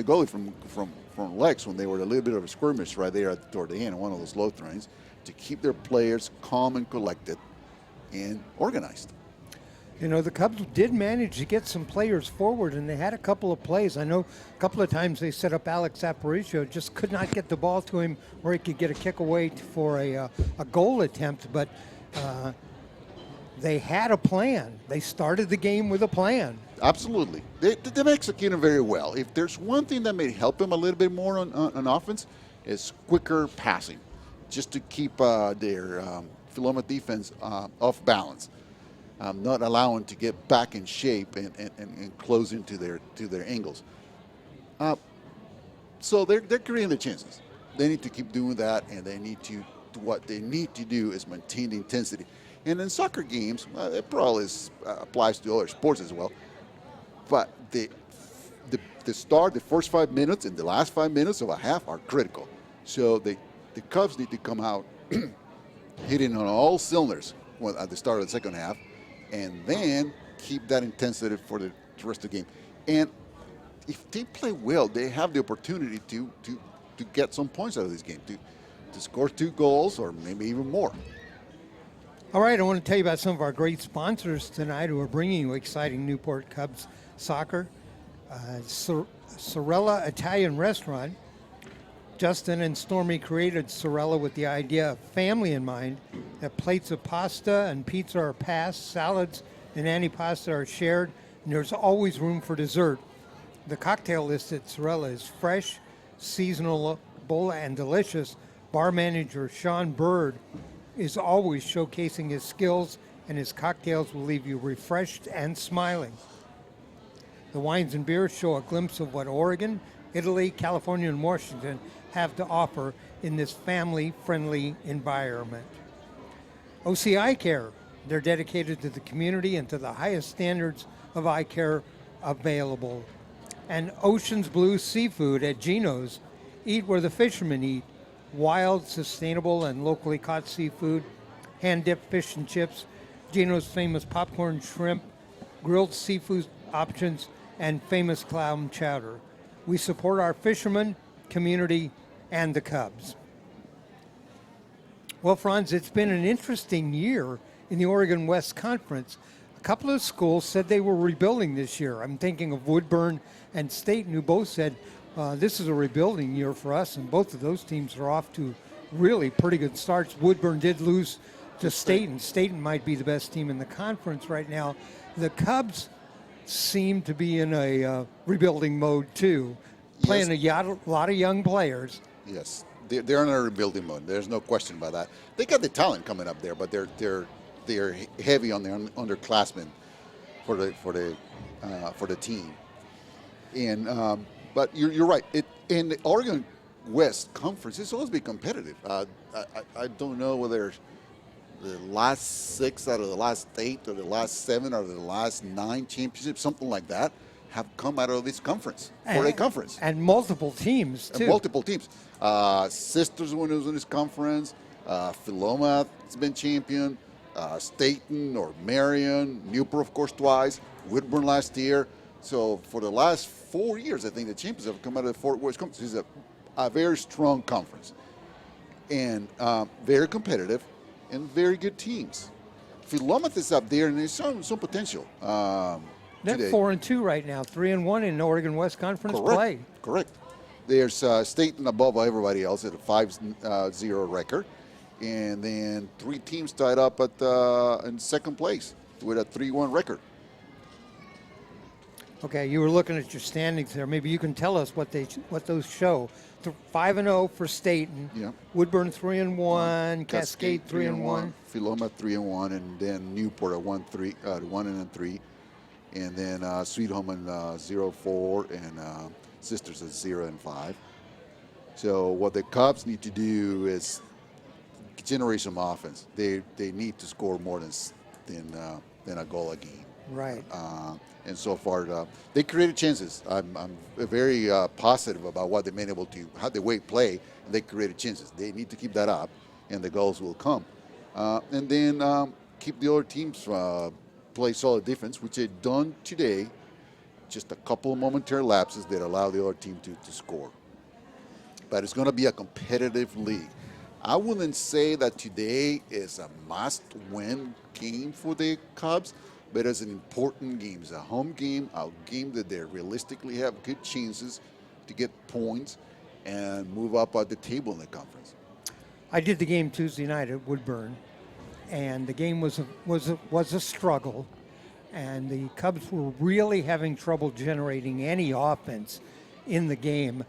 goalie from Lex when they were a little bit of a skirmish right there toward the end, one of those low trains, to keep their players calm and collected and organized. You know, the Cubs did manage to get some players forward, and they had a couple of plays. I know a couple of times they set up Alex Aparicio, just could not get the ball to him where he could get a kick away for a goal attempt, but they had a plan. They started the game with a plan. Absolutely. They executed very well. If there's one thing that may help them a little bit more on offense, is quicker passing, just to keep their Philomth defense off balance. Not allowing to get back in shape and close into their angles. So they're creating the chances. They need to keep doing that, and what they need to do is maintain the intensity. And in soccer games, it probably applies to other sports as well. But the first 5 minutes and the last 5 minutes of a half are critical. So the Cubs need to come out hitting on all cylinders at the start of the second half, and then keep that intensity for the rest of the game. And if they play well, they have the opportunity to get some points out of this game, to score 2 goals or maybe even more. All right, I want to tell you about some of our great sponsors tonight who are bringing you exciting Newport Cubs soccer. Sorella Italian Restaurant. Justin and Stormy created Sorella with the idea of family in mind, that plates of pasta and pizza are passed, salads and antipasta are shared, and there's always room for dessert. The cocktail list at Sorella is fresh, seasonal, and delicious. Bar manager Sean Bird is always showcasing his skills, and his cocktails will leave you refreshed and smiling. The wines and beers show a glimpse of what Oregon, Italy, California, and Washington have to offer in this family-friendly environment. OC Eye Care, they're dedicated to the community and to the highest standards of eye care available. And Ocean's Blue Seafood at Gino's, eat where the fishermen eat. Wild, sustainable, and locally caught seafood, hand-dipped fish and chips, Gino's famous popcorn shrimp, grilled seafood options, and famous clam chowder. We support our fishermen, community, and the Cubs. Well, Franz, it's been an interesting year in the Oregon West Conference. A couple of schools said they were rebuilding this year. I'm thinking of Woodburn and Staten, who both said, this is a rebuilding year for us, and both of those teams are off to really pretty good starts. Woodburn did lose to Staten. Staten might be the best team in the conference right now. The Cubs seem to be in a rebuilding mode too, playing a lot of young players. Yes, they're in a rebuilding mode. There's no question about that. They got the talent coming up there, but they're heavy on their underclassmen for the team. And but you're right. In the Oregon West Conference, it's always been competitive. I don't know whether the last 6 out of the last 8 or the last 7 out of the last 9 championships, something like that, have come out of this conference, for a conference. And multiple teams, too. And multiple teams. Sisters when it was in this conference. Philomth has been champion. Staten or Marion. Newport, of course, twice. Woodburn last year. So for the last 4 years, I think the champions have come out of the Fort Worth Conference. It's a very strong conference. And very competitive and very good teams. Philomth is up there, and there's some potential. They're 4-2 right now, 3-1 in Oregon West Conference play. Correct. There's Staten above everybody else at a 5-0 record, and then 3 teams tied up in second place with a 3-1 record. Okay, you were looking at your standings there. Maybe you can tell us what those show. 5-0 for Staten. Yeah. Woodburn 3-1. Cascade 3-1. Philomth 3-1, and then Newport at 1-3. and then Sweet Home and 0-4, and Sisters at 0-5. So what the Cubs need to do is generate some offense. They need to score more than a goal a game. Right. And so far, they created chances. I'm very positive about what they've been able to, how the way play, and they created chances. They need to keep that up, and the goals will come. And then keep the other teams play solid defense, which they've done today. Just a couple of momentary lapses that allow the other team to score. But it's going to be a competitive league. I wouldn't say that today is a must-win game for the Cubs, but it's an important game. It's a home game, a game that they realistically have good chances to get points and move up at the table in the conference. I did the game Tuesday night at Woodburn, and the game was a struggle, and the Cubs were really having trouble generating any offense in the game.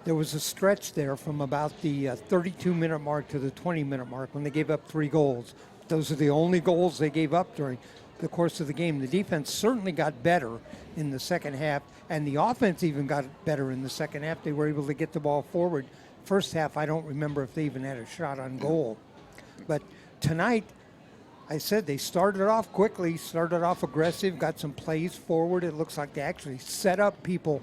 There was a stretch there from about the 32-minute mark to the 20-minute mark when they gave up 3 goals. Those are the only goals they gave up during the course of the game. The defense certainly got better in the second half, and the offense even got better in the second half. They were able to get the ball forward. First half, I don't remember if they even had a shot on goal. But tonight, I said they started off quickly, started off aggressive, got some plays forward. It looks like they actually set up people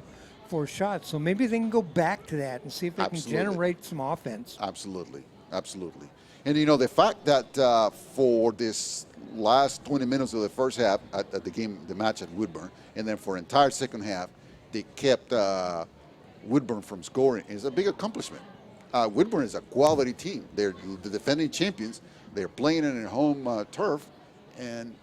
for shots. So maybe they can go back to that and see if they Absolutely. can generate some offense. Absolutely. Absolutely. And, the fact that for this last 20 minutes of the first half at the match at Woodburn, and then for entire second half, they kept Woodburn from scoring is a big accomplishment. Woodburn is a quality team. They're the defending champions. They're playing in their home turf, and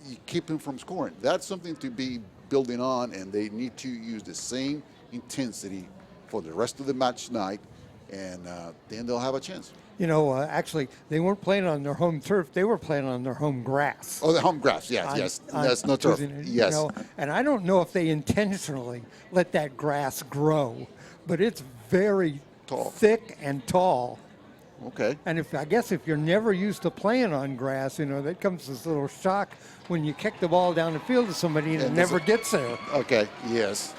you keep them from scoring. That's something to be building on, and they need to use the same intensity for the rest of the match tonight, and then they'll have a chance. Actually, they weren't playing on their home turf. They were playing on their home grass. Oh, the home grass, yes. That's no turf. Yes. And I don't know if they intentionally let that grass grow, but it's very Tall. thick and tall. Okay. And I guess if you're never used to playing on grass, that comes this little shock when you kick the ball down the field to somebody and it never gets there. Okay, yes.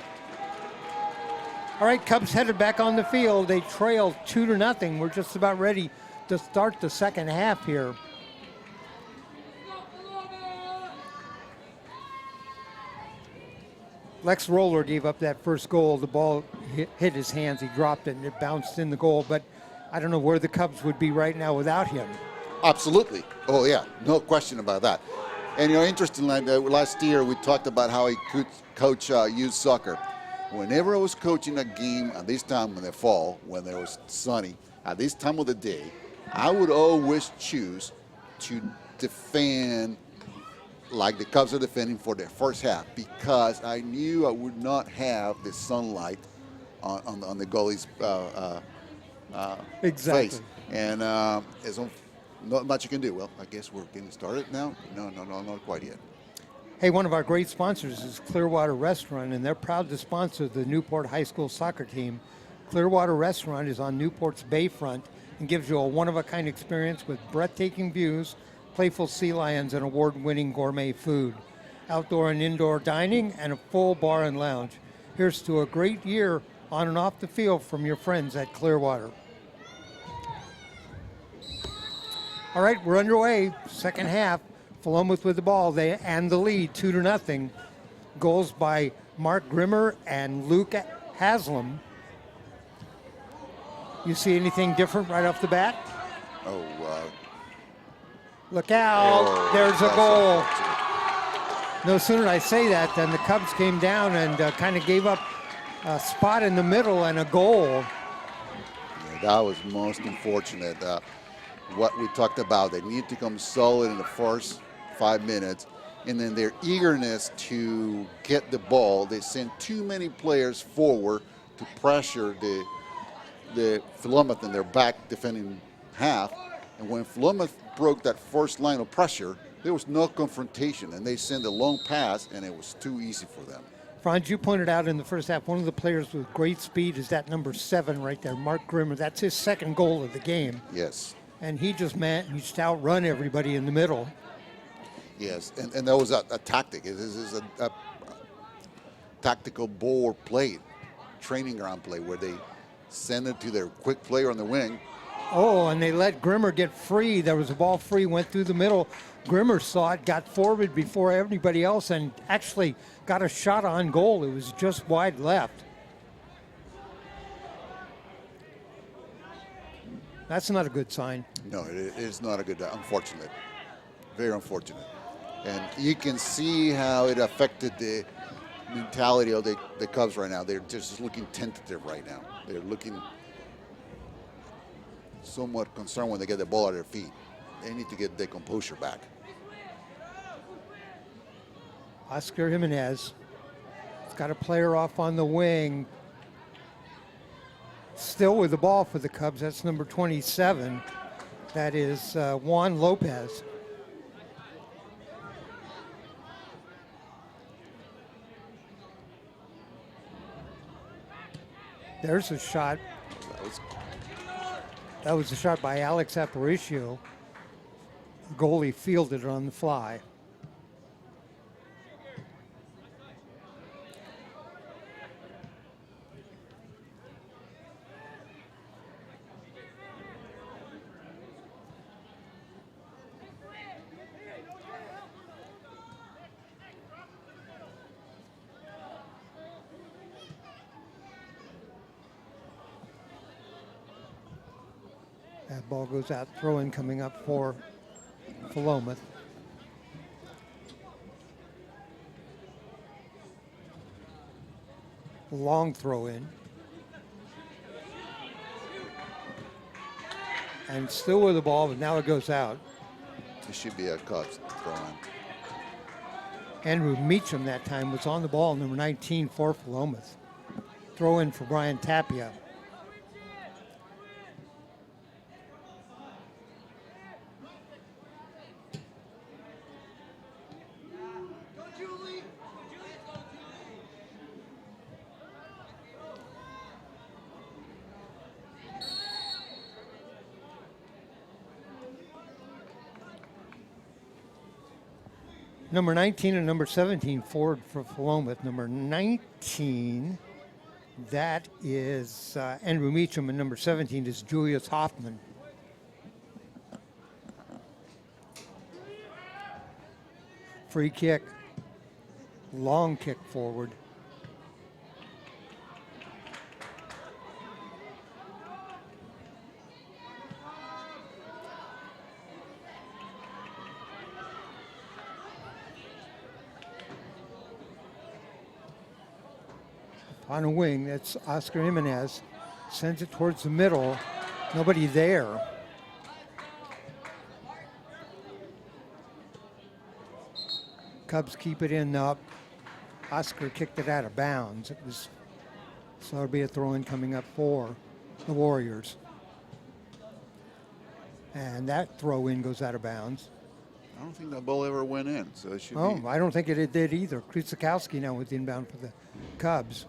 All right, Cubs headed back on the field. They trailed 2-0. We're just about ready to start the second half here. Lex Roller gave up that first goal. The ball hit his hands. He dropped it, and it bounced in the goal. But I don't know where the Cubs would be right now without him. Absolutely. Oh, yeah. No question about that. And, interestingly, last year we talked about how he could coach youth soccer. Whenever I was coaching a game at this time in the fall, when it was sunny, at this time of the day, I would always choose to defend like the Cubs are defending for the first half, because I knew I would not have the sunlight on the goalie's Exactly. face. And there's not much you can do. Well, I guess we're getting started now. No, not quite yet. Hey, one of our great sponsors is Clearwater Restaurant, and they're proud to sponsor the Newport High School soccer team. Clearwater Restaurant is on Newport's bayfront and gives you a one-of-a-kind experience with breathtaking views, playful sea lions, and award-winning gourmet food. Outdoor and indoor dining and a full bar and lounge. Here's to a great year on and off the field from your friends at Clearwater. All right, we're underway. Second half. Philomth with the ball and the lead, 2-0. Goals by Mark Grimmer and Luke Haslam. You see anything different right off the bat? Oh, Look out. Oh, There's a goal. No sooner did I say that than the Cubs came down and kind of gave up a spot in the middle and a goal. Yeah, that was most unfortunate. What we talked about, they need to come solid in the first 5 minutes, and then their eagerness to get the ball, they sent too many players forward to pressure the Philomth in their back defending half. And when Philomth broke that first line of pressure, there was no confrontation, and they sent a long pass, and it was too easy for them. Franz, you pointed out in the first half, one of the players with great speed is that number 7 right there, Mark Grimmer. That's his second goal of the game. Yes. And he just managed to outrun everybody in the middle. Yes, and that was a tactic. This is a tactical ball play, training ground play, where they send it to their quick player on the wing. Oh, and they let Grimmer get free. There was a ball free, went through the middle. Grimmer saw it, got forward before everybody else, and actually got a shot on goal. It was just wide left. That's not a good sign. No, it is not a good, unfortunate. Very unfortunate. And you can see how it affected the mentality of the Cubs right now. They're just looking tentative right now. They're looking somewhat concerned when they get the ball at their feet. They need to get their composure back. Oscar Jimenez has got a player off on the wing. Still with the ball for the Cubs. That's number 27. That is Juan Lopez. There's a shot. That was a shot by Alex Aparicio. The goalie fielded it on the fly. That ball goes out, throw-in coming up for Philomth. Long throw-in. And still with the ball, but now it goes out. It should be a Cubs throw-in. Andrew Meacham that time was on the ball, number 19 for Philomth. Throw-in for Brian Tapia. Number 19 and number 17 forward for Philomth. Number 19, that is Andrew Meacham, and number 17 is Julius Hoffman. Free kick, long kick forward. On a wing, that's Oscar Jimenez. Sends it towards the middle. Nobody there. Cubs keep it in up. Oscar kicked it out of bounds. So it'll be a throw-in coming up for the Warriors. And that throw-in goes out of bounds. I don't think that ball ever went in, so it should be. Oh, I don't think it did either. Krzyzewski now with the inbound for the Cubs.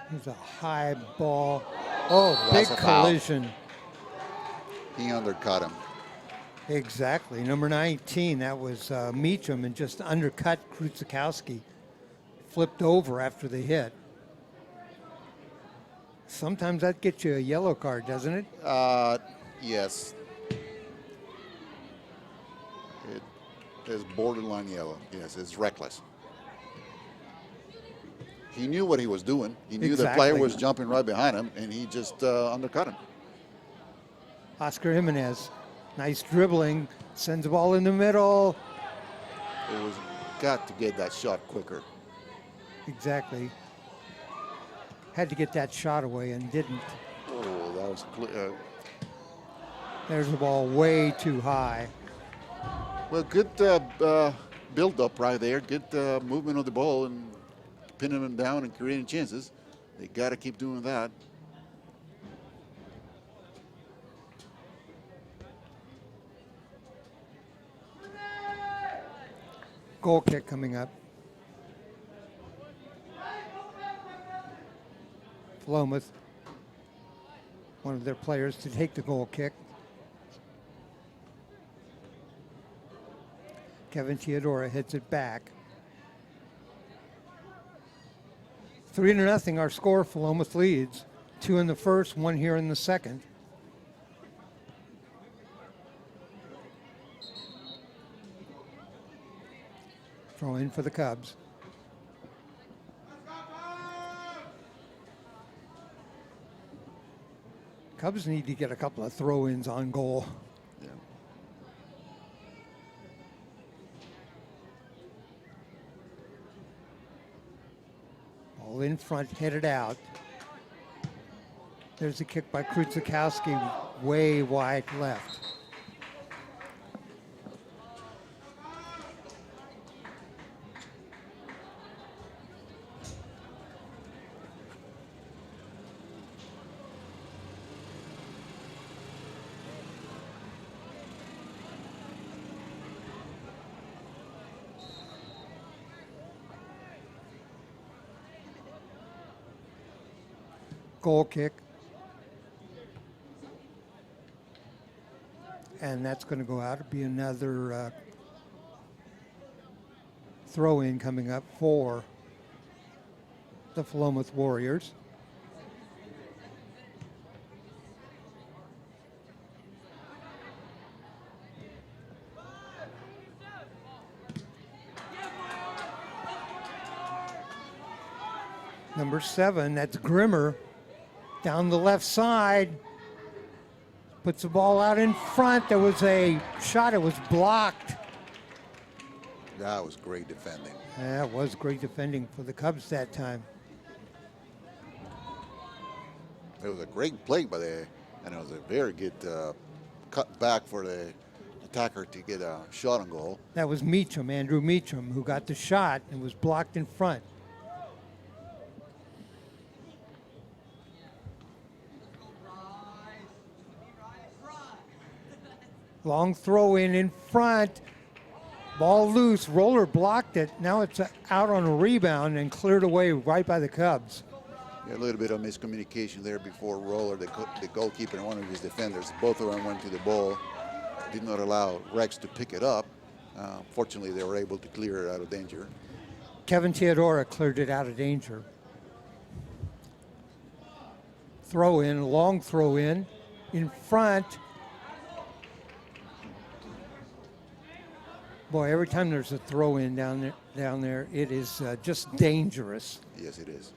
There's a high ball. Oh, big collision. He undercut him. Exactly. Number 19, that was Meacham, and just undercut Krzyzewski. Flipped over after the hit. Sometimes that gets you a yellow card, doesn't it? Yes. It is borderline yellow. Yes, it's reckless. He knew what he was doing. He knew the player was jumping right behind him, and he just undercut him. Oscar Jimenez, nice dribbling, sends the ball in the middle. It was got to get that shot quicker. Exactly. Had to get that shot away and didn't. Oh, that was clear. There's the ball way too high. Well, good build-up right there. Good movement of the ball and pinning them down and creating chances. They got to keep doing that. Goal kick coming up. Philomth, one of their players, to take the goal kick. Kevin Theodora hits it back. 3-0 our score. Philomth leads. 2 in the first, 1 here in the second. Throw in for the Cubs. Cubs need to get a couple of throw-ins on goal. Yeah. Ball in front, headed out. There's a kick by Krutzikowski, way wide left. Goal kick. And that's going to go out. It'll be another throw-in coming up for the Philomth Warriors. Number 7, that's Grimmer. Down the left side, puts the ball out in front. There was a shot, it was blocked. That was great defending. Yeah, it was great defending for the Cubs that time. It was a great play by and it was a very good cut back for the attacker to get a shot on goal. That was Meacham, Andrew Meacham, who got the shot and was blocked in front. Long throw in front. Ball loose. Roller blocked it. Now it's out on a rebound and cleared away right by the Cubs. Yeah, a little bit of miscommunication there before Roller, the goalkeeper and one of his defenders. Both of them went to the ball. Did not allow Rex to pick it up. Fortunately, they were able to clear it out of danger. Kevin Theodora cleared it out of danger. Throw in, long throw in front. Boy, every time there's a throw-in down there, it is just dangerous. Yes, it is.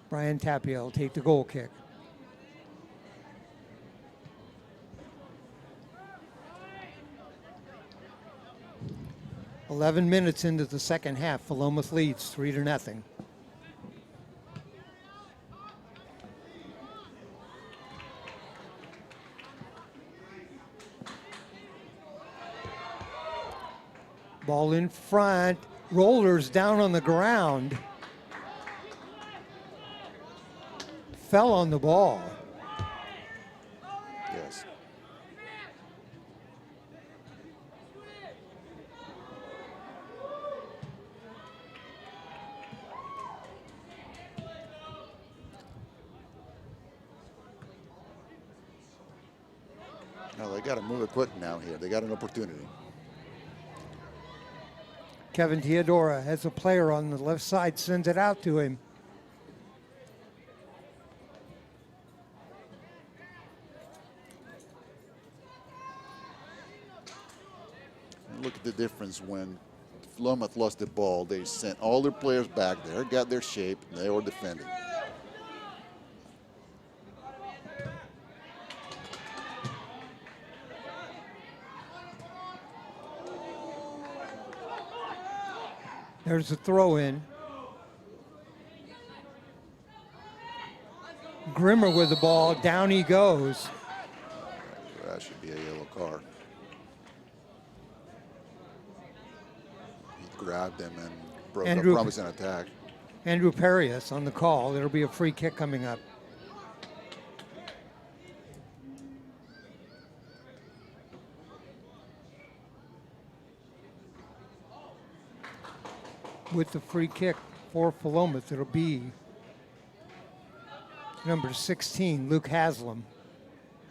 Brian Tapia will take the goal kick. "11 minutes into the second half, Philomth leads 3-0. Ball in front. Rollers down on the ground. Fell on the ball. Yes. No, they got to move it quick now here. They got an opportunity. Kevin Theodora has a player on the left side, sends it out to him. And look at the difference when Philomth lost the ball. They sent all their players back there, got their shape, and they were defending. There's a throw in. Grimmer with the ball. Down he goes. That should be a yellow card. He grabbed him and broke up promising attack. Andrew Perius on the call. There'll be a free kick coming up. With the free kick, For Philomth, it'll be number 16, Luke Haslam.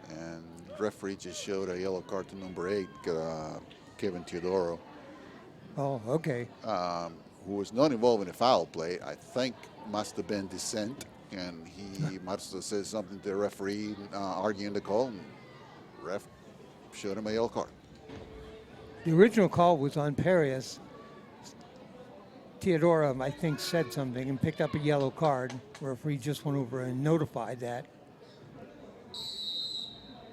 And referee just showed a yellow card to number 8, Kevin Teodoro, Oh, okay. who was not involved in a foul play. I think must have been dissent, and he must have said something to the referee, arguing the call, and ref showed him a yellow card. The original call was on Perez. Teodoro, I think, said something and picked up a yellow card. Referee just went over and notified that.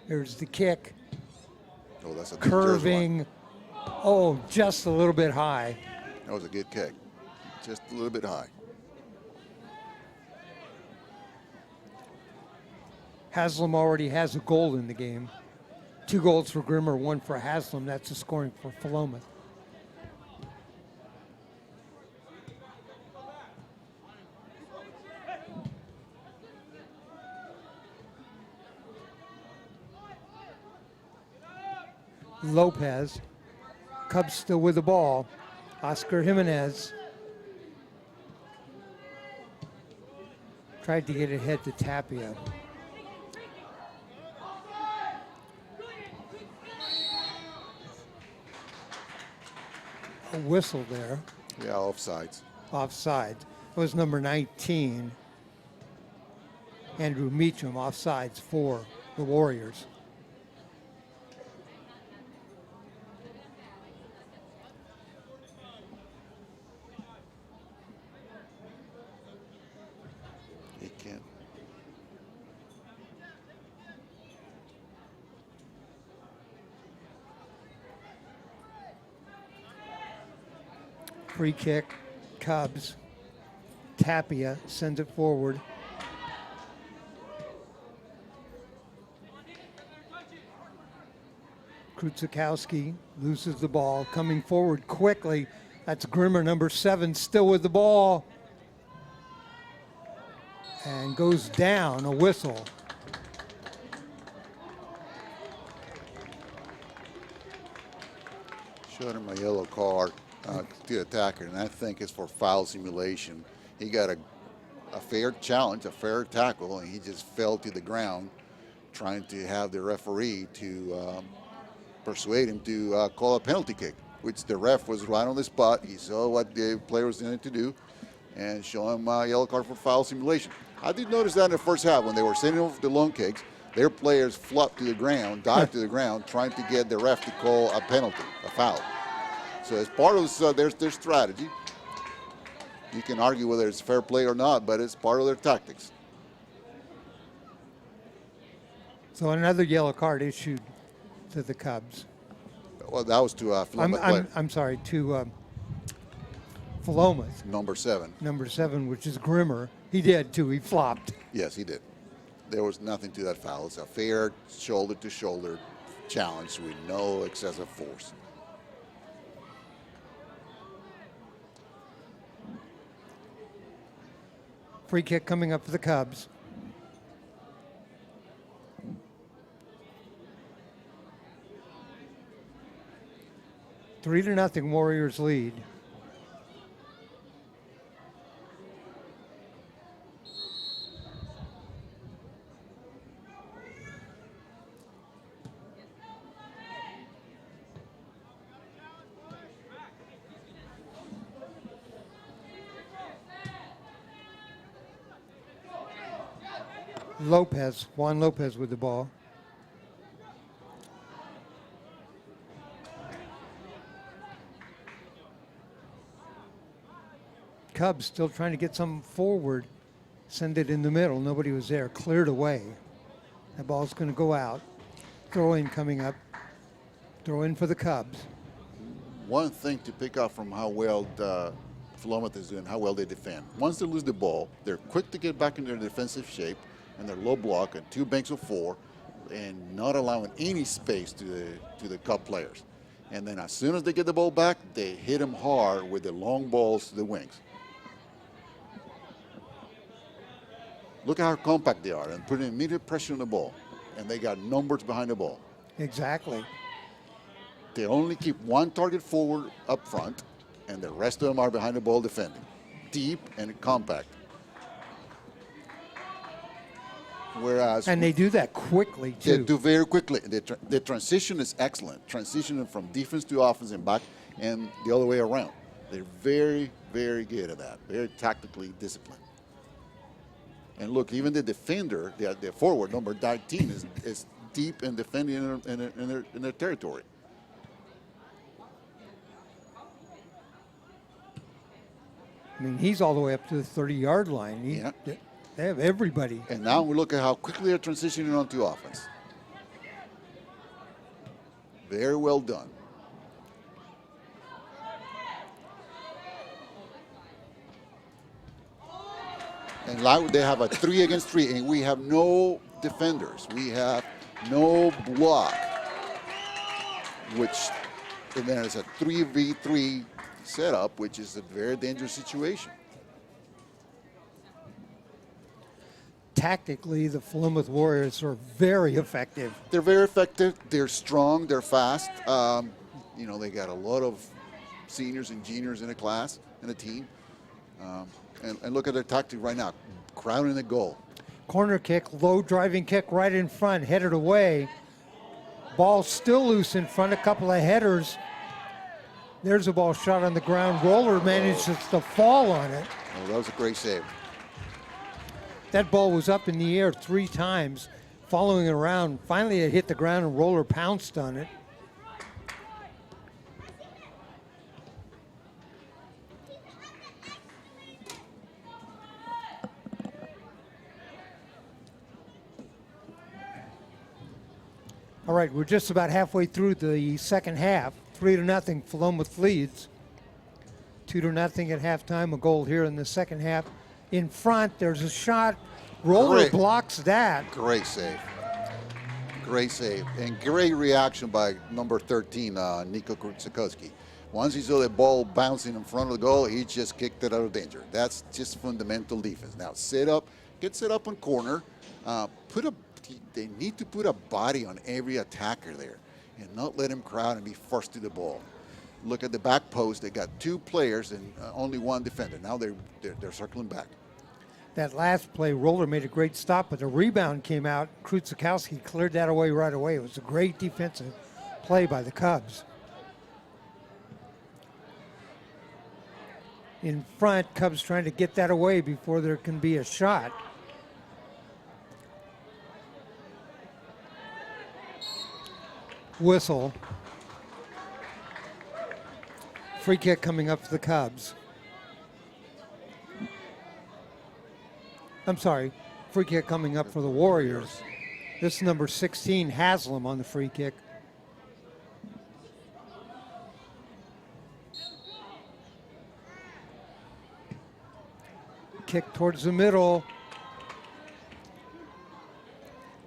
There's the kick. Oh, that's a dangerous one. Curving. Oh, just a little bit high. That was a good kick. Just a little bit high. Haslam already has a goal in the game. 2 goals for Grimmer, 1 for Haslam. That's the scoring for Philomth. Lopez. Cubs still with the ball. Oscar Jimenez tried to get ahead to Tapia. A whistle there. Yeah, offsides. Offside. It was number 19, Andrew Meacham, offsides for the Warriors. He can't. Free kick, Cubs. Tapia sends it forward. Krutzikowski loses the ball, coming forward quickly. That's Grimmer, number 7, still with the ball. And goes down, a whistle. Showed him a yellow card to the attacker, and I think it's for foul simulation. He got a fair challenge, a fair tackle, and he just fell to the ground, trying to have the referee to persuade him to call a penalty kick, which the ref was right on the spot. He saw what the player was going to do and show him a yellow card for foul simulation. I did notice that in the first half when they were sending off the long kicks, their players flopped to the ground, dived to the ground, trying to get the ref to call a penalty, a foul. So as part of their strategy, you can argue whether it's fair play or not, but it's part of their tactics. So another yellow card issued to the Cubs. Well, that was to Philomth, I'm sorry, to Philomth, number 7. number 7, which is Grimmer. He did too. He flopped. Yes, he did. There was nothing to that foul. It's a fair shoulder-to-shoulder challenge with no excessive force. Free kick coming up for the Cubs. Three to nothing, Warriors lead. Juan Lopez with the ball. Cubs still trying to get something forward. Send it in the middle. Nobody was there. Cleared away. That ball's going to go out. Throw in coming up. Throw in for the Cubs. One thing to pick up from how well Philomth is doing, how well they defend. Once they lose the ball, they're quick to get back in their defensive shape and their low block and 2 banks of 4 and not allowing any space to the Cub players. And then as soon as they get the ball back, they hit them hard with the long balls to the wings. Look at how compact they are and putting immediate pressure on the ball. And they got numbers behind the ball. Exactly. They only keep one target forward up front, and the rest of them are behind the ball defending. deep and compact. Whereas And they do that quickly, they too. do very quickly. The transition is excellent. Transitioning from defense to offense and back and the other way around. They're very, very good at that. Very tactically disciplined. And look, even the defender, the forward, number 19, is deep and defending in their territory. I mean, he's all the way up to the 30-yard line. Yeah. They have everybody. And now we look at how quickly they're transitioning onto offense. Very well done. And now they have a 3 against 3, and we have no defenders. We have no block, and then it's a 3v3 setup, which is a very dangerous situation. Tactically, the Philomth Warriors are very effective. They're very effective. They're strong. They're fast. They got a lot of seniors and juniors in a class, in a team. And look at their tactic right now, crowding the goal. Corner kick, low driving kick right in front, headed away. Ball still loose in front, a couple of headers. There's a ball shot on the ground. Roller manages to fall on it. Oh, that was a great save. That ball was up in the air 3 times, following it around. Finally, it hit the ground and Roller pounced on it. All right, we're just about halfway through the second half. 3-0, Philomth leads. 2-0 at halftime. A goal here in the second half. In front, there's a shot. Roller blocks that. Great save. Great save. And great reaction by number 13, Nico Krutsikowski. Once he saw the ball bouncing in front of the goal, he just kicked it out of danger. That's just fundamental defense. Now, get set up on corner. They need to put a body on every attacker there and not let him crowd and be forced to the ball. Look at the back post. They got 2 players and only 1 defender. Now they're circling back. That last play, Roller made a great stop, but the rebound came out. Krutsikowski cleared that away right away. It was a great defensive play by the Cubs. In front, Cubs trying to get that away before there can be a shot. Whistle. Free kick coming up for the Cubs. I'm sorry, free kick coming up for the Warriors. This is number 16, Haslam, on the free kick. Kick towards the middle.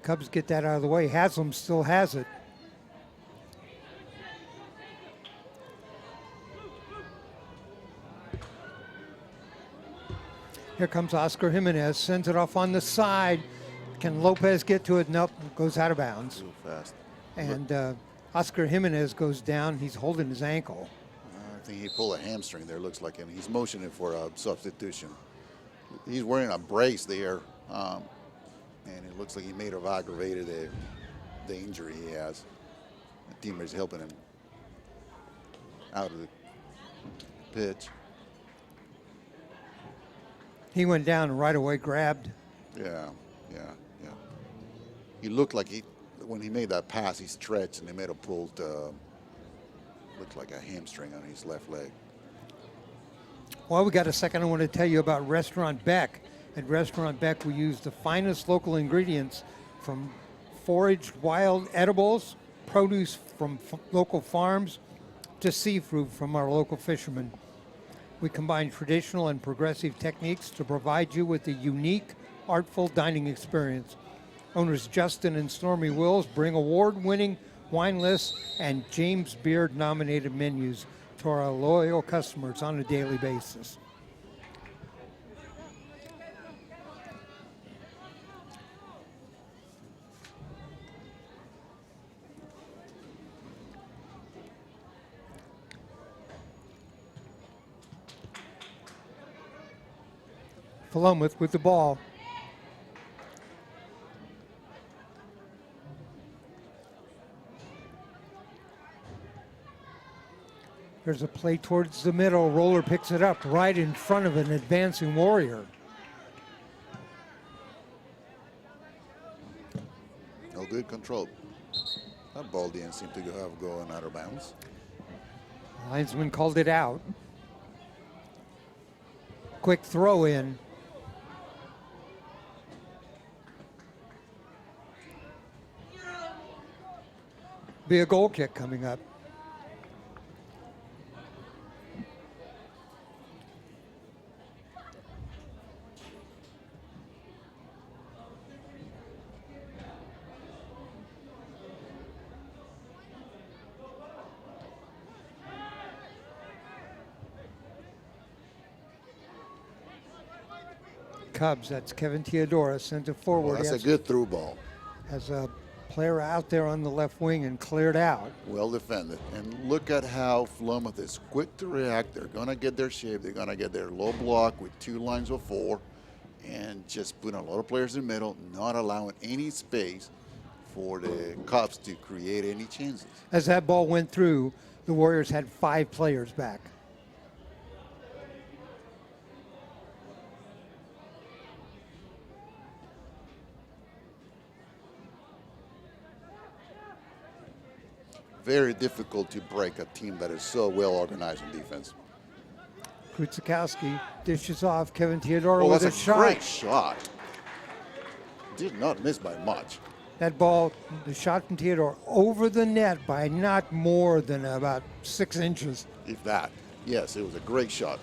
Cubs get that out of the way. Haslam still has it. Here comes Oscar Jimenez, sends it off on the side. Can Lopez get to it? Nope, goes out of bounds. Too fast. And Oscar Jimenez goes down. He's holding his ankle. I think he pulled a hamstring there, looks like, and he's motioning for a substitution. He's wearing a brace there, and it looks like he may have aggravated the injury he has. The teammate's helping him out of the pitch. He went down and right away grabbed. Yeah. He looked like when he made that pass, he stretched, and they made a pulled, looked like a hamstring on his left leg. Well, we got a second. I want to tell you about Restaurant Beck. At Restaurant Beck, we use the finest local ingredients from foraged wild edibles, produce from local farms, to seafood from our local fishermen. We combine traditional and progressive techniques to provide you with a unique, artful dining experience. Owners Justin and Stormy Wills bring award-winning wine lists and James Beard-nominated menus to our loyal customers on a daily basis. Philomth with the ball. There's a play towards the middle. Roller picks it up right in front of an advancing Warrior. No good control. That ball didn't seem to have gone out of bounds. Linesman called it out. Quick throw in. Be a goal kick coming up. Cubs, that's Kevin Teodora, center forward. Well, that's a good through ball. Has a player out there on the left wing and cleared out. Well defended. And look at how Philomth is quick to react. They're going to get their shape. They're going to get their low block with 2 lines of 4 and just put a lot of players in the middle, not allowing any space for the Cubs to create any chances. As that ball went through, the Warriors had 5 players back. Very difficult to break a team that is so well organized in defense. Kutzikowski dishes off Kevin Teodora Oh, with that's a a shot. great shot. Did not miss by much. That ball, the shot from Teodora, over the net by not more than about 6 inches. If that. Yes, it was a great shot.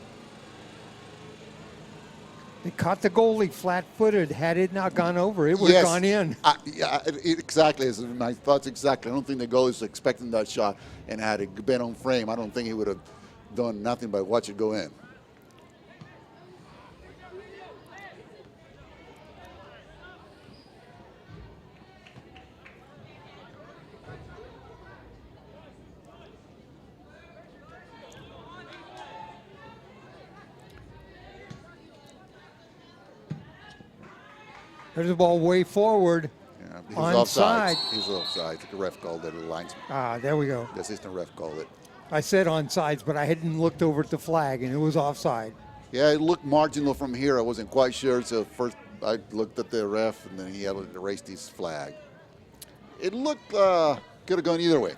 They caught the goalie flat-footed. Had it not gone over, it would have gone in. Yeah, exactly. My thoughts exactly. I don't think the goalie was expecting that shot, and had it been on frame, I don't think he would have done nothing but watch it go in. There's a ball way forward. Yeah, he Onside. was offside. He was offside. The ref called it. The linesman. There we go. The assistant ref called it. I said onside, but I hadn't looked over at the flag, and it was offside. Yeah, it looked marginal from here. I wasn't quite sure. So first I looked at the ref, and then he erased his flag. It looked could have gone either way,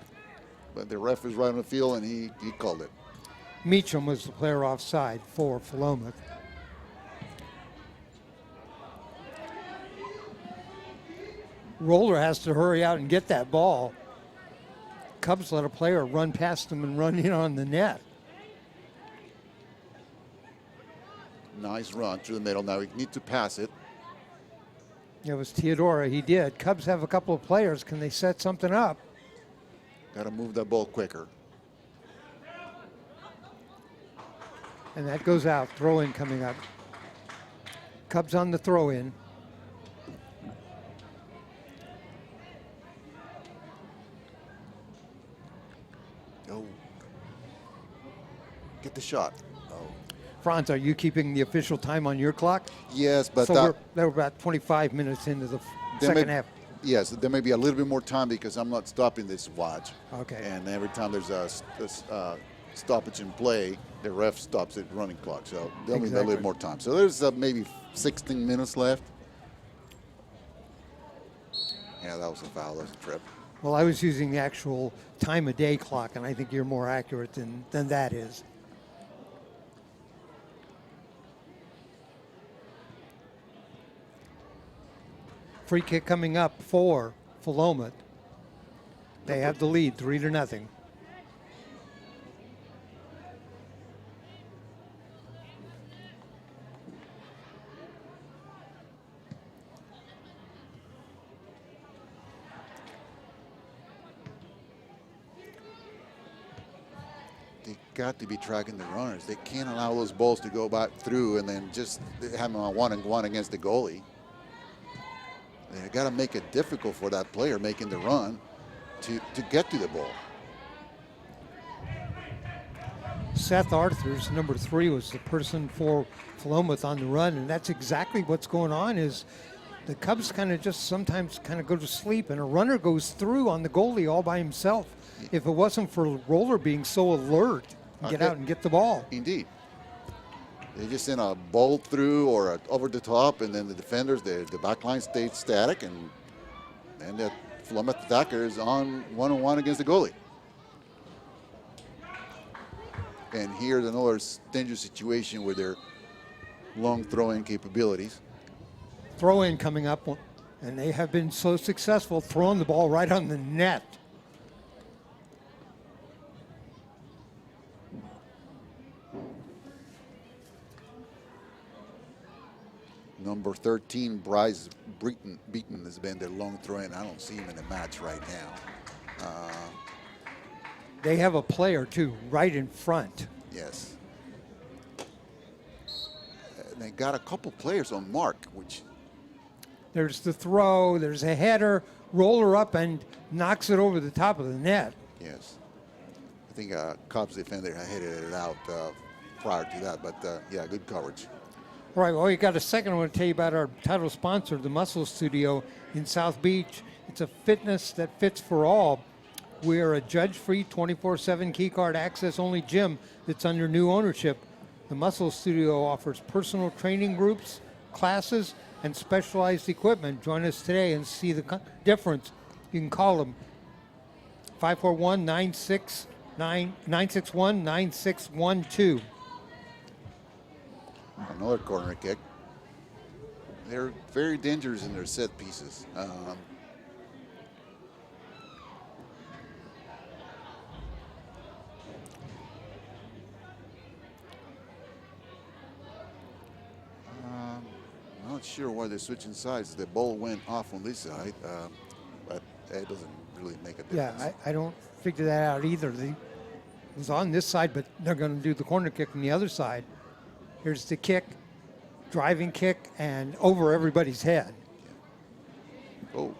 but the ref is right on the field, and he called it. Meacham was the player offside for Philomth. Roller has to hurry out and get that ball. Cubs let a player run past him and run in on the net. Nice run through the middle. Now we need to pass it. It was Teodora. He did. Cubs have a couple of players. Can they set something up? Got to move that ball quicker. And that goes out. Throw in coming up. Cubs on the throw in. Oh. Get the shot. Oh. Franz, are you keeping the official time on your clock? Yes, but So we're about 25 minutes into the second half. Yes, there may be a little bit more time because I'm not stopping this watch. Okay. And every time there's a stoppage in play, the ref stops the running clock. So there'll be a little more time. So there's maybe 16 minutes left. Yeah, that was a foul. That was a trip. Well, I was using the actual time of day clock, and I think you're more accurate than that is. Free kick coming up for Philomth. They have the lead, 3-0. They got to be tracking the runners. They can't allow those balls to go back through and then just have them on 1-on-1 against the goalie. They got to make it difficult for that player making the run to get to the ball. Seth Arthurs, number 3, was the person for Philomth on the run, and that's exactly what's going on. Is the Cubs kind of just sometimes kind of go to sleep, and a runner goes through on the goalie all by himself. If it wasn't for Roller being so alert, get out and get the ball. Indeed. They just send a bolt through or over the top, and then the defenders, the back line stayed static, and the Philomth attacker is on one-on-one against the goalie. And here's another dangerous situation with their long throwing capabilities. Throw in coming up, and they have been so successful throwing the ball right on the net. Number 13, Bryce Beaton has been their long throw in. I don't see him in the match right now. They have a player, too, right in front. Yes. And they got a couple players on mark, which... There's the throw, there's a header, Roller up and knocks it over the top of the net. Yes. I think Cubs defender headed it out prior to that, but yeah, good coverage. All right, well, you got a second. I want to tell you about our title sponsor, the Muscle Studio in South Beach. It's a fitness that fits for all. We are a judge-free, 24/7 keycard access-only gym that's under new ownership. The Muscle Studio offers personal training groups, classes, and specialized equipment. Join us today and see the difference. You can call them 541-961-9612. Another corner kick. They're very dangerous in their set pieces. Not sure why they're switching sides. The ball went off on this side, but it doesn't really make a difference. Yeah, I don't figure that out either. It was on this side, but they're going to do the corner kick on the other side. Here's the kick, driving kick, and over everybody's head. Yeah. Oh.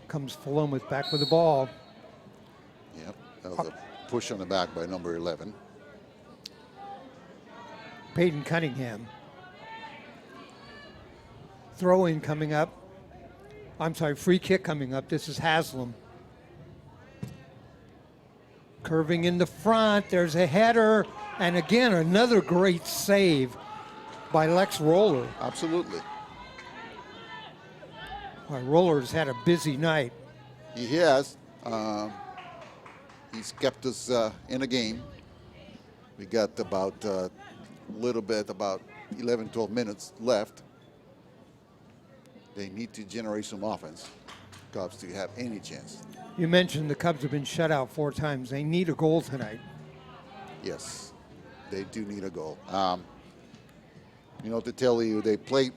Comes Philomth back with the ball. Yep, that was a push on the back by number 11. Peyton Cunningham. Throw in coming up. I'm sorry, free kick coming up. This is Haslam. Curving in the front, there's a header, and again, another great save by Lex Roller. Absolutely. Well, Roller's had a busy night. He has. He's kept us in a game. We got about about 11, 12 minutes left. They need to generate some offense, Cubs, to have any chance. You mentioned the Cubs have been shut out 4 times. They need a goal tonight. Yes, they do need a goal. To tell you, they played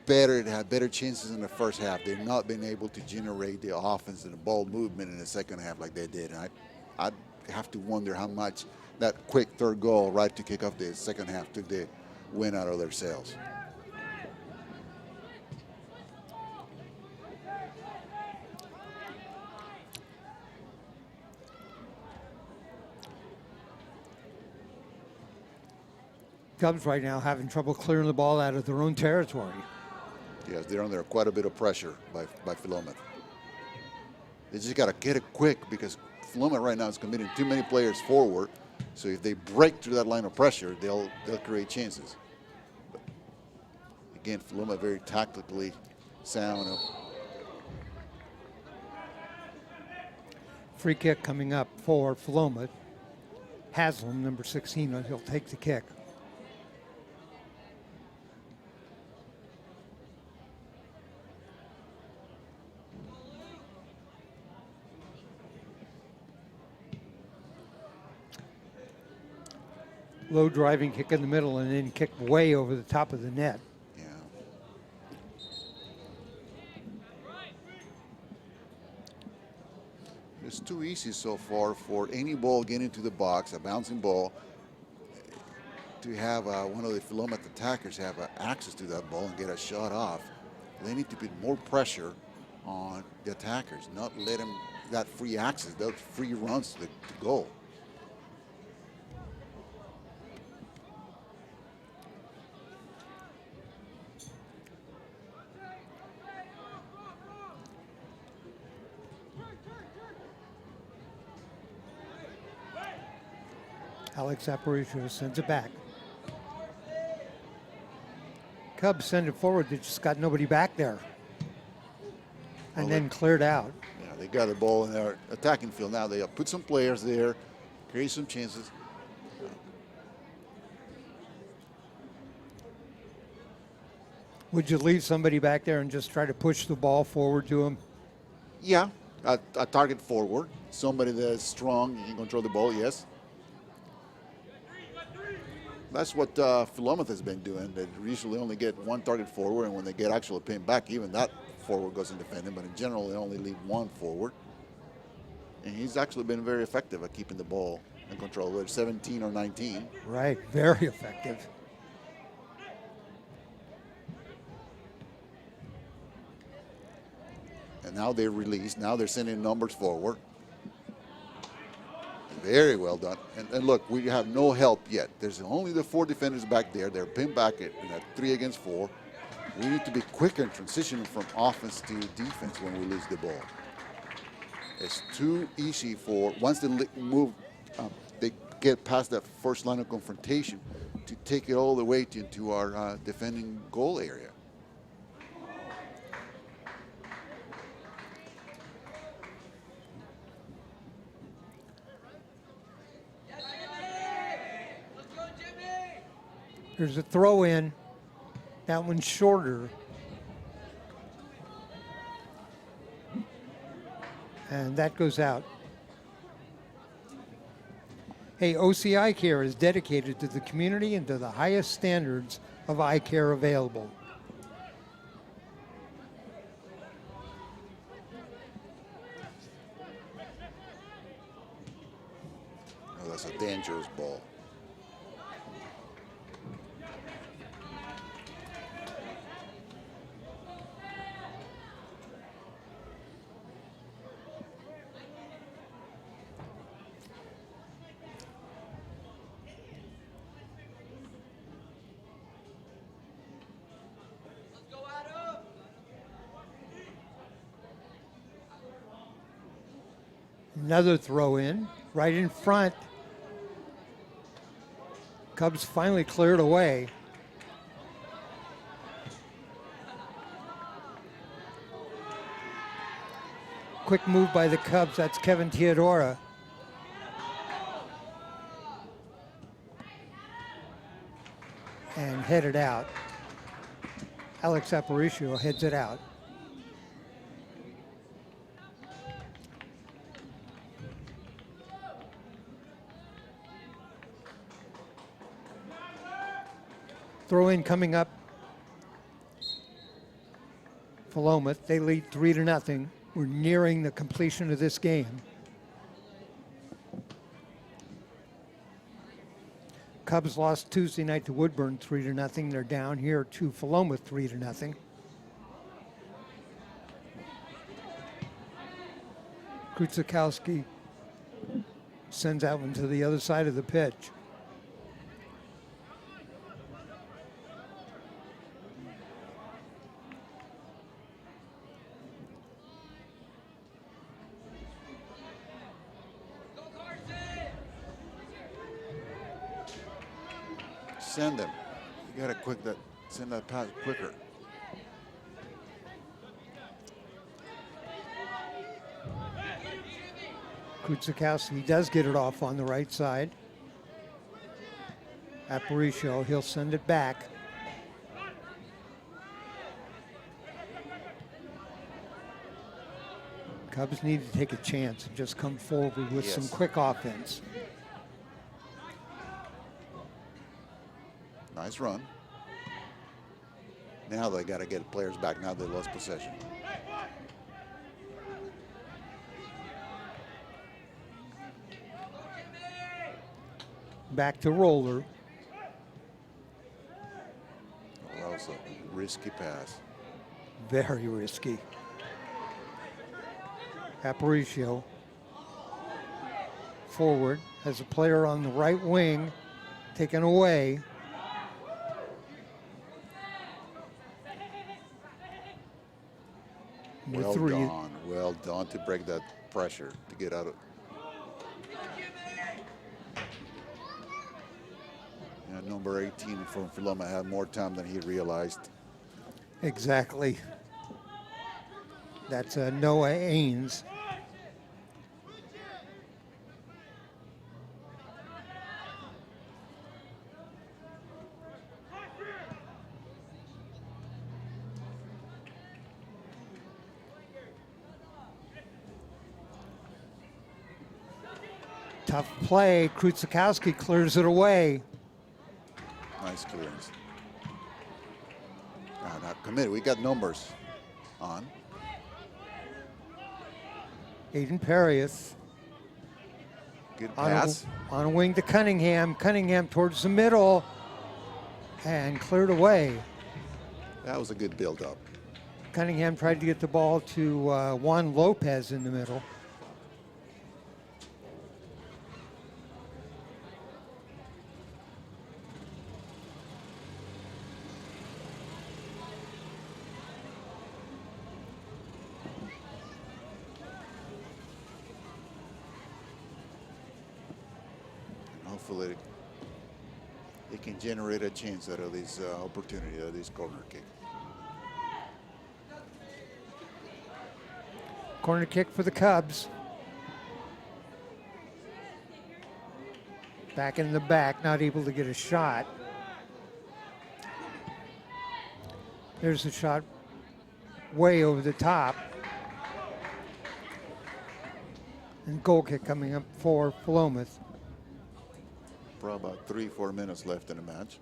better, they had better chances in the first half. They've not been able to generate the offense and the ball movement in the second half like they did. And I'd have to wonder how much that quick third goal right to kick off the second half took the win out of their sails. Cubs right now having trouble clearing the ball out of their own territory. Yes, they're under quite a bit of pressure by Philomth. They just got to get it quick because Philomth right now is committing too many players forward. So if they break through that line of pressure, they'll create chances. But again, Philomth very tactically sound. Free kick coming up for Philomth. Haslam, number 16, he'll take the kick. Low driving kick in the middle and then kick way over the top of the net. Yeah. It's too easy so far for any ball getting into the box, a bouncing ball, to have one of the Philomth attackers have access to that ball and get a shot off. They need to put more pressure on the attackers, not let them that free access, those free runs to the goal. Alex Aparicio sends it back. Cubs send it forward. They just got nobody back there. And Well, then cleared out. Yeah, they got the ball in their attacking field. Now they put some players there, create some chances. Would you leave somebody back there and just try to push the ball forward to him? Yeah, a target forward, somebody that is strong and can control the ball, yes. That's what Philomth has been doing. They usually only get one target forward, and when they get actually pinned back, even that forward goes in defending, but in general, they only leave one forward. And he's actually been very effective at keeping the ball in control, whether 17 or 19. Right, very effective. And now they release. Now they're sending numbers forward. Very well done. And look, we have no help yet. There's only the 4 defenders back there. They're pinned back in a 3 against 4. We need to be quicker in transitioning from offense to defense when we lose the ball. It's too easy for, once they move, they get past that first line of confrontation, to take it all the way into our defending goal area. There's a throw in. That one's shorter. And that goes out. Hey, OC Eye Care is dedicated to the community and to the highest standards of eye care available. Oh, that's a dangerous ball. Another throw in, right in front. Cubs finally cleared away. Quick move by the Cubs. That's Kevin Teodora. And headed out. Alex Aparicio heads it out. Throw in coming up. Philomth, they lead 3-0. We're nearing the completion of this game. Cubs lost Tuesday night to Woodburn 3-0. They're down here to Philomth 3-0. Kutzikowski sends that one to the other side of the pitch. Send them. You gotta send that pass quicker. Kutzikowski does get it off on the right side. Aparicio, he'll send it back. Cubs need to take a chance and just come forward with some quick offense. Nice run. Now they got to get players back. Now they lost possession. Back to Roller. Oh, that was a risky pass. Very risky. Aparicio forward has a player on the right wing taken away. Well done to break that pressure to get out of. Yeah, number 18 from Philomth had more time than he realized. Exactly. That's Noah Ains. Tough play. Krutzikowski clears it away. Nice clearance. Not committed. We got numbers on. Aiden Perius. Good pass. On a wing to Cunningham. Cunningham towards the middle and cleared away. That was a good build-up. Cunningham tried to get the ball to Juan Lopez in the middle. Hopefully it can generate a chance out of this opportunity, out of this corner kick. Corner kick for the Cubs. Back in the back, not able to get a shot. There's a shot way over the top. And goal kick coming up for Philomth. Probably about 3-4 minutes left in the match.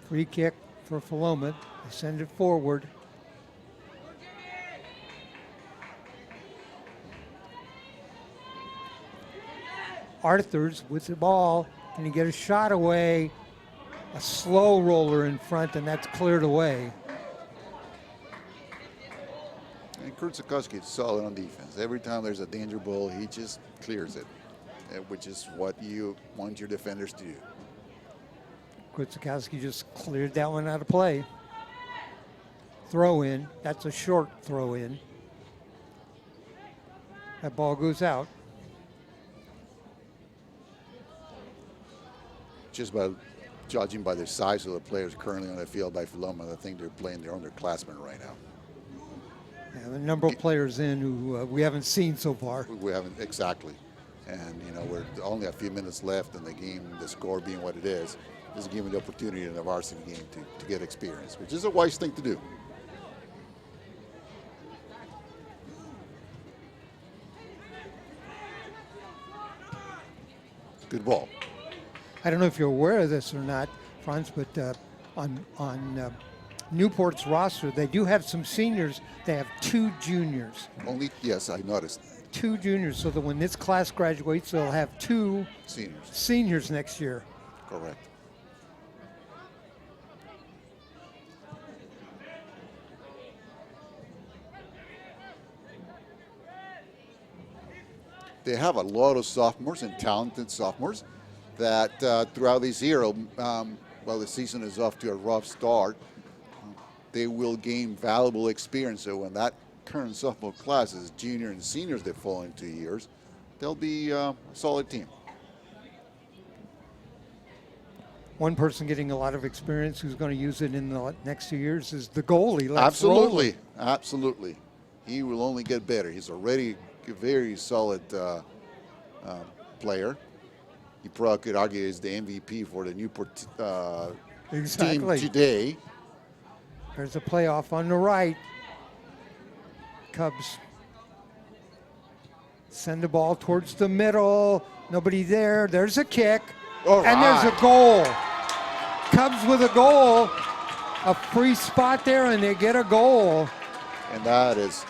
Free kick for Philomth. They send it forward. Arthurs with the ball. Can he get a shot away? A slow roller in front, and that's cleared away. And Krutzikowski is solid on defense. Every time there's a danger ball, he just clears it, which is what you want your defenders to do. Krutzikowski just cleared that one out of play. Throw in. That's a short throw in. That ball goes out. Just by judging by the size of the players currently on the field by Philomth, I think they're playing their underclassmen right now. Yeah, a number of players in who we haven't seen so far. We haven't, exactly. And, you know, we're only a few minutes left in the game, the score being what it is giving the opportunity in the varsity game to get experience, which is a wise thing to do. Good ball. I don't know if you're aware of this or not, Franz, but on Newport's roster, they do have some seniors. They have 2 juniors. Yes, I noticed. 2 juniors, so that when this class graduates, they'll have 2 seniors next year. Correct. They have a lot of sophomores and talented sophomores that throughout this year, while the season is off to a rough start, they will gain valuable experience. So when that current sophomore class is junior and seniors that fall in 2 years, they'll be a solid team. One person getting a lot of experience who's going to use it in the next 2 years is the goalie. Absolutely. He will only get better. He's already a very solid player. You probably could argue is the MVP for the Newport team Exactly. today. There's a playoff on the right. Cubs send the ball towards the middle. Nobody there. There's a kick. All and there's right. a goal. Cubs with a goal. A free spot there, and they get a goal. And that is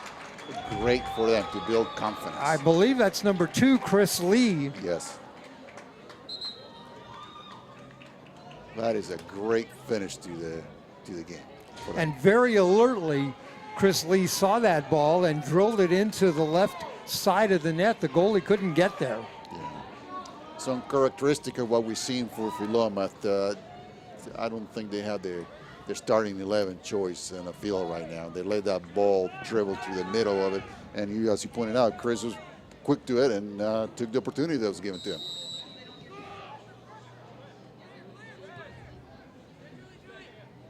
great for them to build confidence. I believe that's number 2, Chris Lee. Yes. That is a great finish to the game. for them. And very alertly, Chris Lee saw that ball and drilled it into the left side of the net. The goalie couldn't get there. Yeah. Some characteristic of what we've seen for Philomth. I don't think they have their starting 11 choice in the field right now. They let that ball dribble through the middle of it, and you, as you pointed out, Chris was quick to it and took the opportunity that was given to him.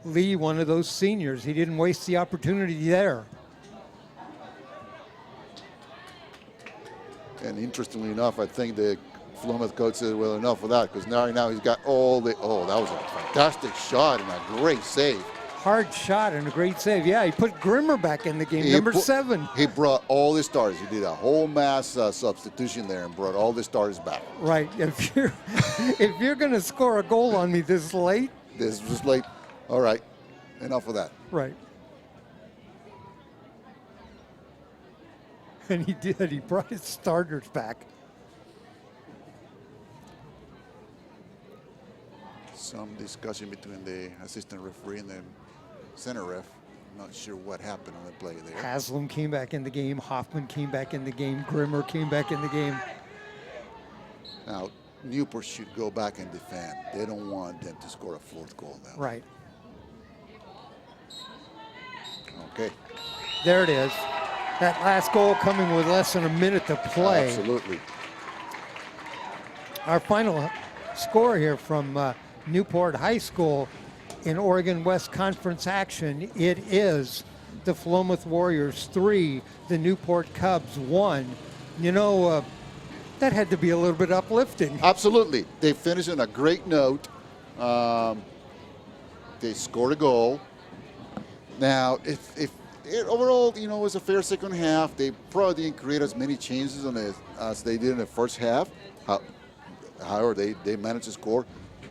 Lee, one of those seniors, he didn't waste the opportunity there. And interestingly enough, I think the Philomth coach said, well, enough of that, because now he's got all the, oh, that was a fantastic shot and a great save. Hard shot and a great save. Yeah, he put Grimmer back in the game, number 7. He brought all the starters. He did a whole mass substitution there and brought all the starters back. Right. If you're going to score a goal on me this late. This was late. All right, enough of that. Right. And he did. He brought his starters back. Some discussion between the assistant referee and the center ref. I'm not sure what happened on the play there. Haslam came back in the game. Hoffman came back in the game. Grimmer came back in the game. Now, Newport should go back and defend. They don't want them to score a fourth goal now. Right. Okay. There it is. That last goal coming with less than a minute to play. Absolutely. Our final score here from Newport High School in Oregon West Conference action. It is the Philomth Warriors 3, the Newport Cubs 1. You know, that had to be a little bit uplifting. Absolutely. They finished on a great note. They scored a goal. Now, if it overall, you know, was a fair second half, they probably didn't create as many chances as they did in the first half. However, they managed to score.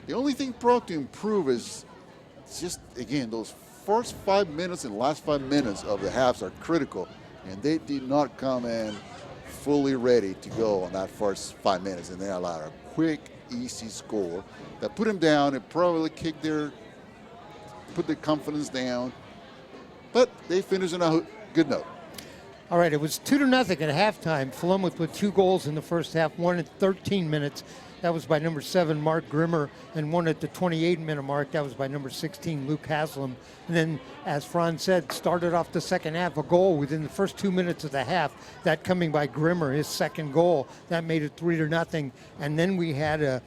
The only thing probably to improve is just, again, those first 5 minutes and last 5 minutes of the halves are critical, and they did not come in fully ready to go on that first 5 minutes, and they allowed a quick, easy score that put them down and probably put their confidence down. But they finished on a good note. All right, it was 2-0 at halftime. Philomth with 2 goals in the first half, 1 at 13 minutes. That was by number 7, Mark Grimmer, and 1 at the 28-minute mark. That was by number 16, Luke Haslam. And then, as Franz said, started off the second half, a goal within the first 2 minutes of the half, that coming by Grimmer, his second goal. That made it 3-0. And then we had a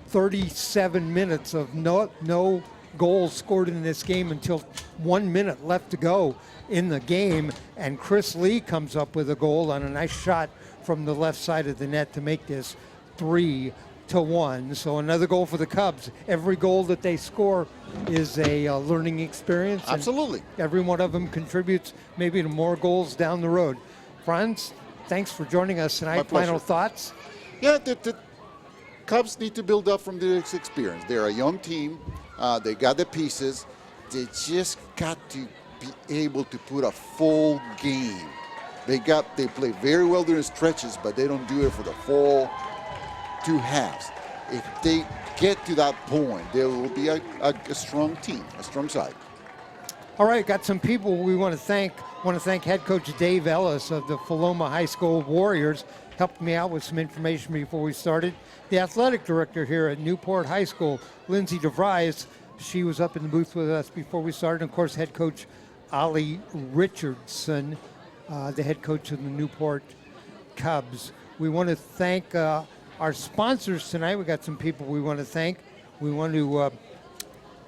37 minutes of no goals scored in this game until 1 minute left to go in the game, and Chris Lee comes up with a goal on a nice shot from the left side of the net to make this 3-1. So another goal for the Cubs. Every goal that they score is a learning experience. Absolutely. Every one of them contributes maybe to more goals down the road. Franz, thanks for joining us tonight. My pleasure. Final thoughts? Yeah, the Cubs need to build up from this experience. They're a young team. They got the pieces. They just got to be able to put a full game. They play very well during stretches, but they don't do it for the full 2 halves. If they get to that point, there will be a strong team, a strong side. All right, got some people we want to thank. Want to thank head coach Dave Ellis of the Philomth High School Warriors. Helped me out with some information before we started. The athletic director here at Newport High School, Lindsay DeVries, she was up in the booth with us before we started. And of course, head coach Ollie Richardson, the head coach of the Newport Cubs. We want to thank our sponsors tonight. We got some people we want to thank. We want to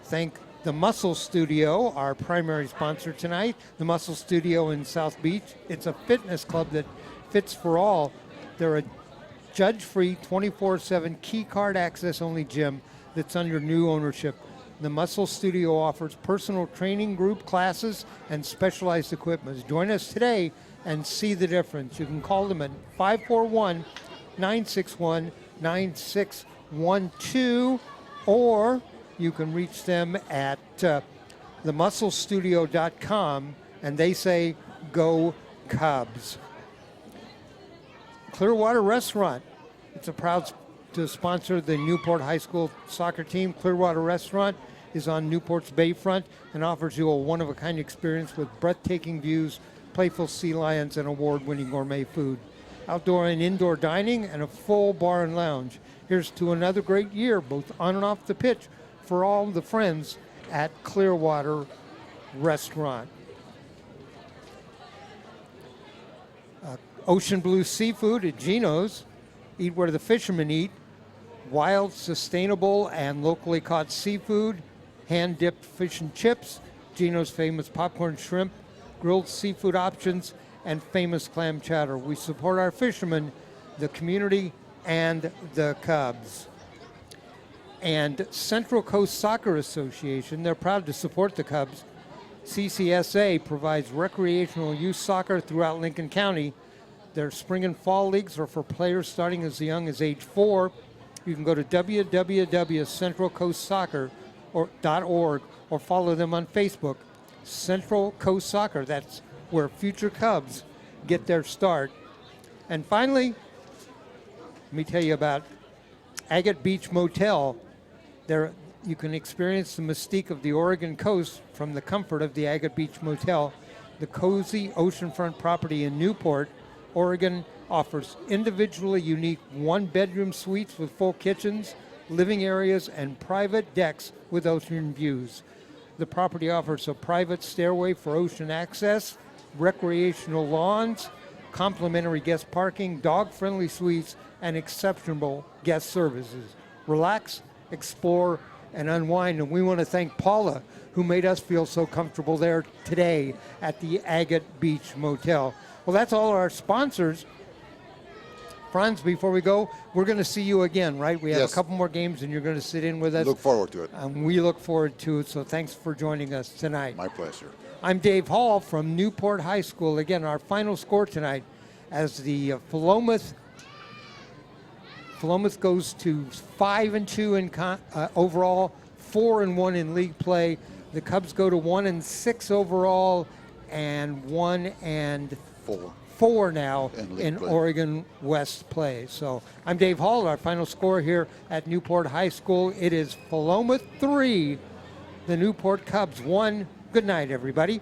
thank the Muscle Studio, our primary sponsor tonight. The Muscle Studio in South Beach. It's a fitness club that fits for all. They're a judge-free, 24/7 key card access-only gym that's under new ownership. The Muscle Studio offers personal training group classes and specialized equipment. Join us today and see the difference. You can call them at 541-961-9612, or you can reach them at themusclestudio.com, and they say, go Cubs. Clearwater Restaurant. It's a proud to sponsor the Newport High School soccer team. Clearwater Restaurant is on Newport's bayfront and offers you a one-of-a-kind experience with breathtaking views, playful sea lions, and award-winning gourmet food. Outdoor and indoor dining and a full bar and lounge. Here's to another great year, both on and off the pitch, for all the friends at Clearwater Restaurant. Ocean Blue Seafood at Gino's. Eat where the fishermen eat. Wild, sustainable, and locally caught seafood. Hand-dipped fish and chips. Gino's famous popcorn shrimp. Grilled seafood options. And famous clam chowder. We support our fishermen, the community, and the Cubs. And Central Coast Soccer Association, they're proud to support the Cubs. CCSA provides recreational youth soccer throughout Lincoln County. Their spring and fall leagues are for players starting as young as age 4. You can go to www.centralcoastsoccer.org or follow them on Facebook. Central Coast Soccer, that's where future Cubs get their start. And finally, let me tell you about Agate Beach Motel. There you can experience the mystique of the Oregon coast from the comfort of the Agate Beach Motel. The cozy oceanfront property in Newport, Oregon, offers individually unique one-bedroom suites with full kitchens, living areas, and private decks with ocean views. The property offers a private stairway for ocean access, recreational lawns, complimentary guest parking, dog-friendly suites, and exceptional guest services. Relax, explore, and unwind. And we want to thank Paula, who made us feel so comfortable there today at the Agate Beach Motel. Well, that's all our sponsors. Franz, before we go, we're going to see you again, right? We have a couple more games, and you're going to sit in with us. Look forward to it. And we look forward to it, so thanks for joining us tonight. My pleasure. I'm Dave Hall from Newport High School. Again, our final score tonight as the Philomth goes to 5-2 in overall, 4-1 in league play. The Cubs go to 1-6 overall and 1-4 now in Oregon West play. So I'm Dave Hall. Our final score here at Newport High School. It is Philomth 3, the Newport Cubs 1. Good night, everybody.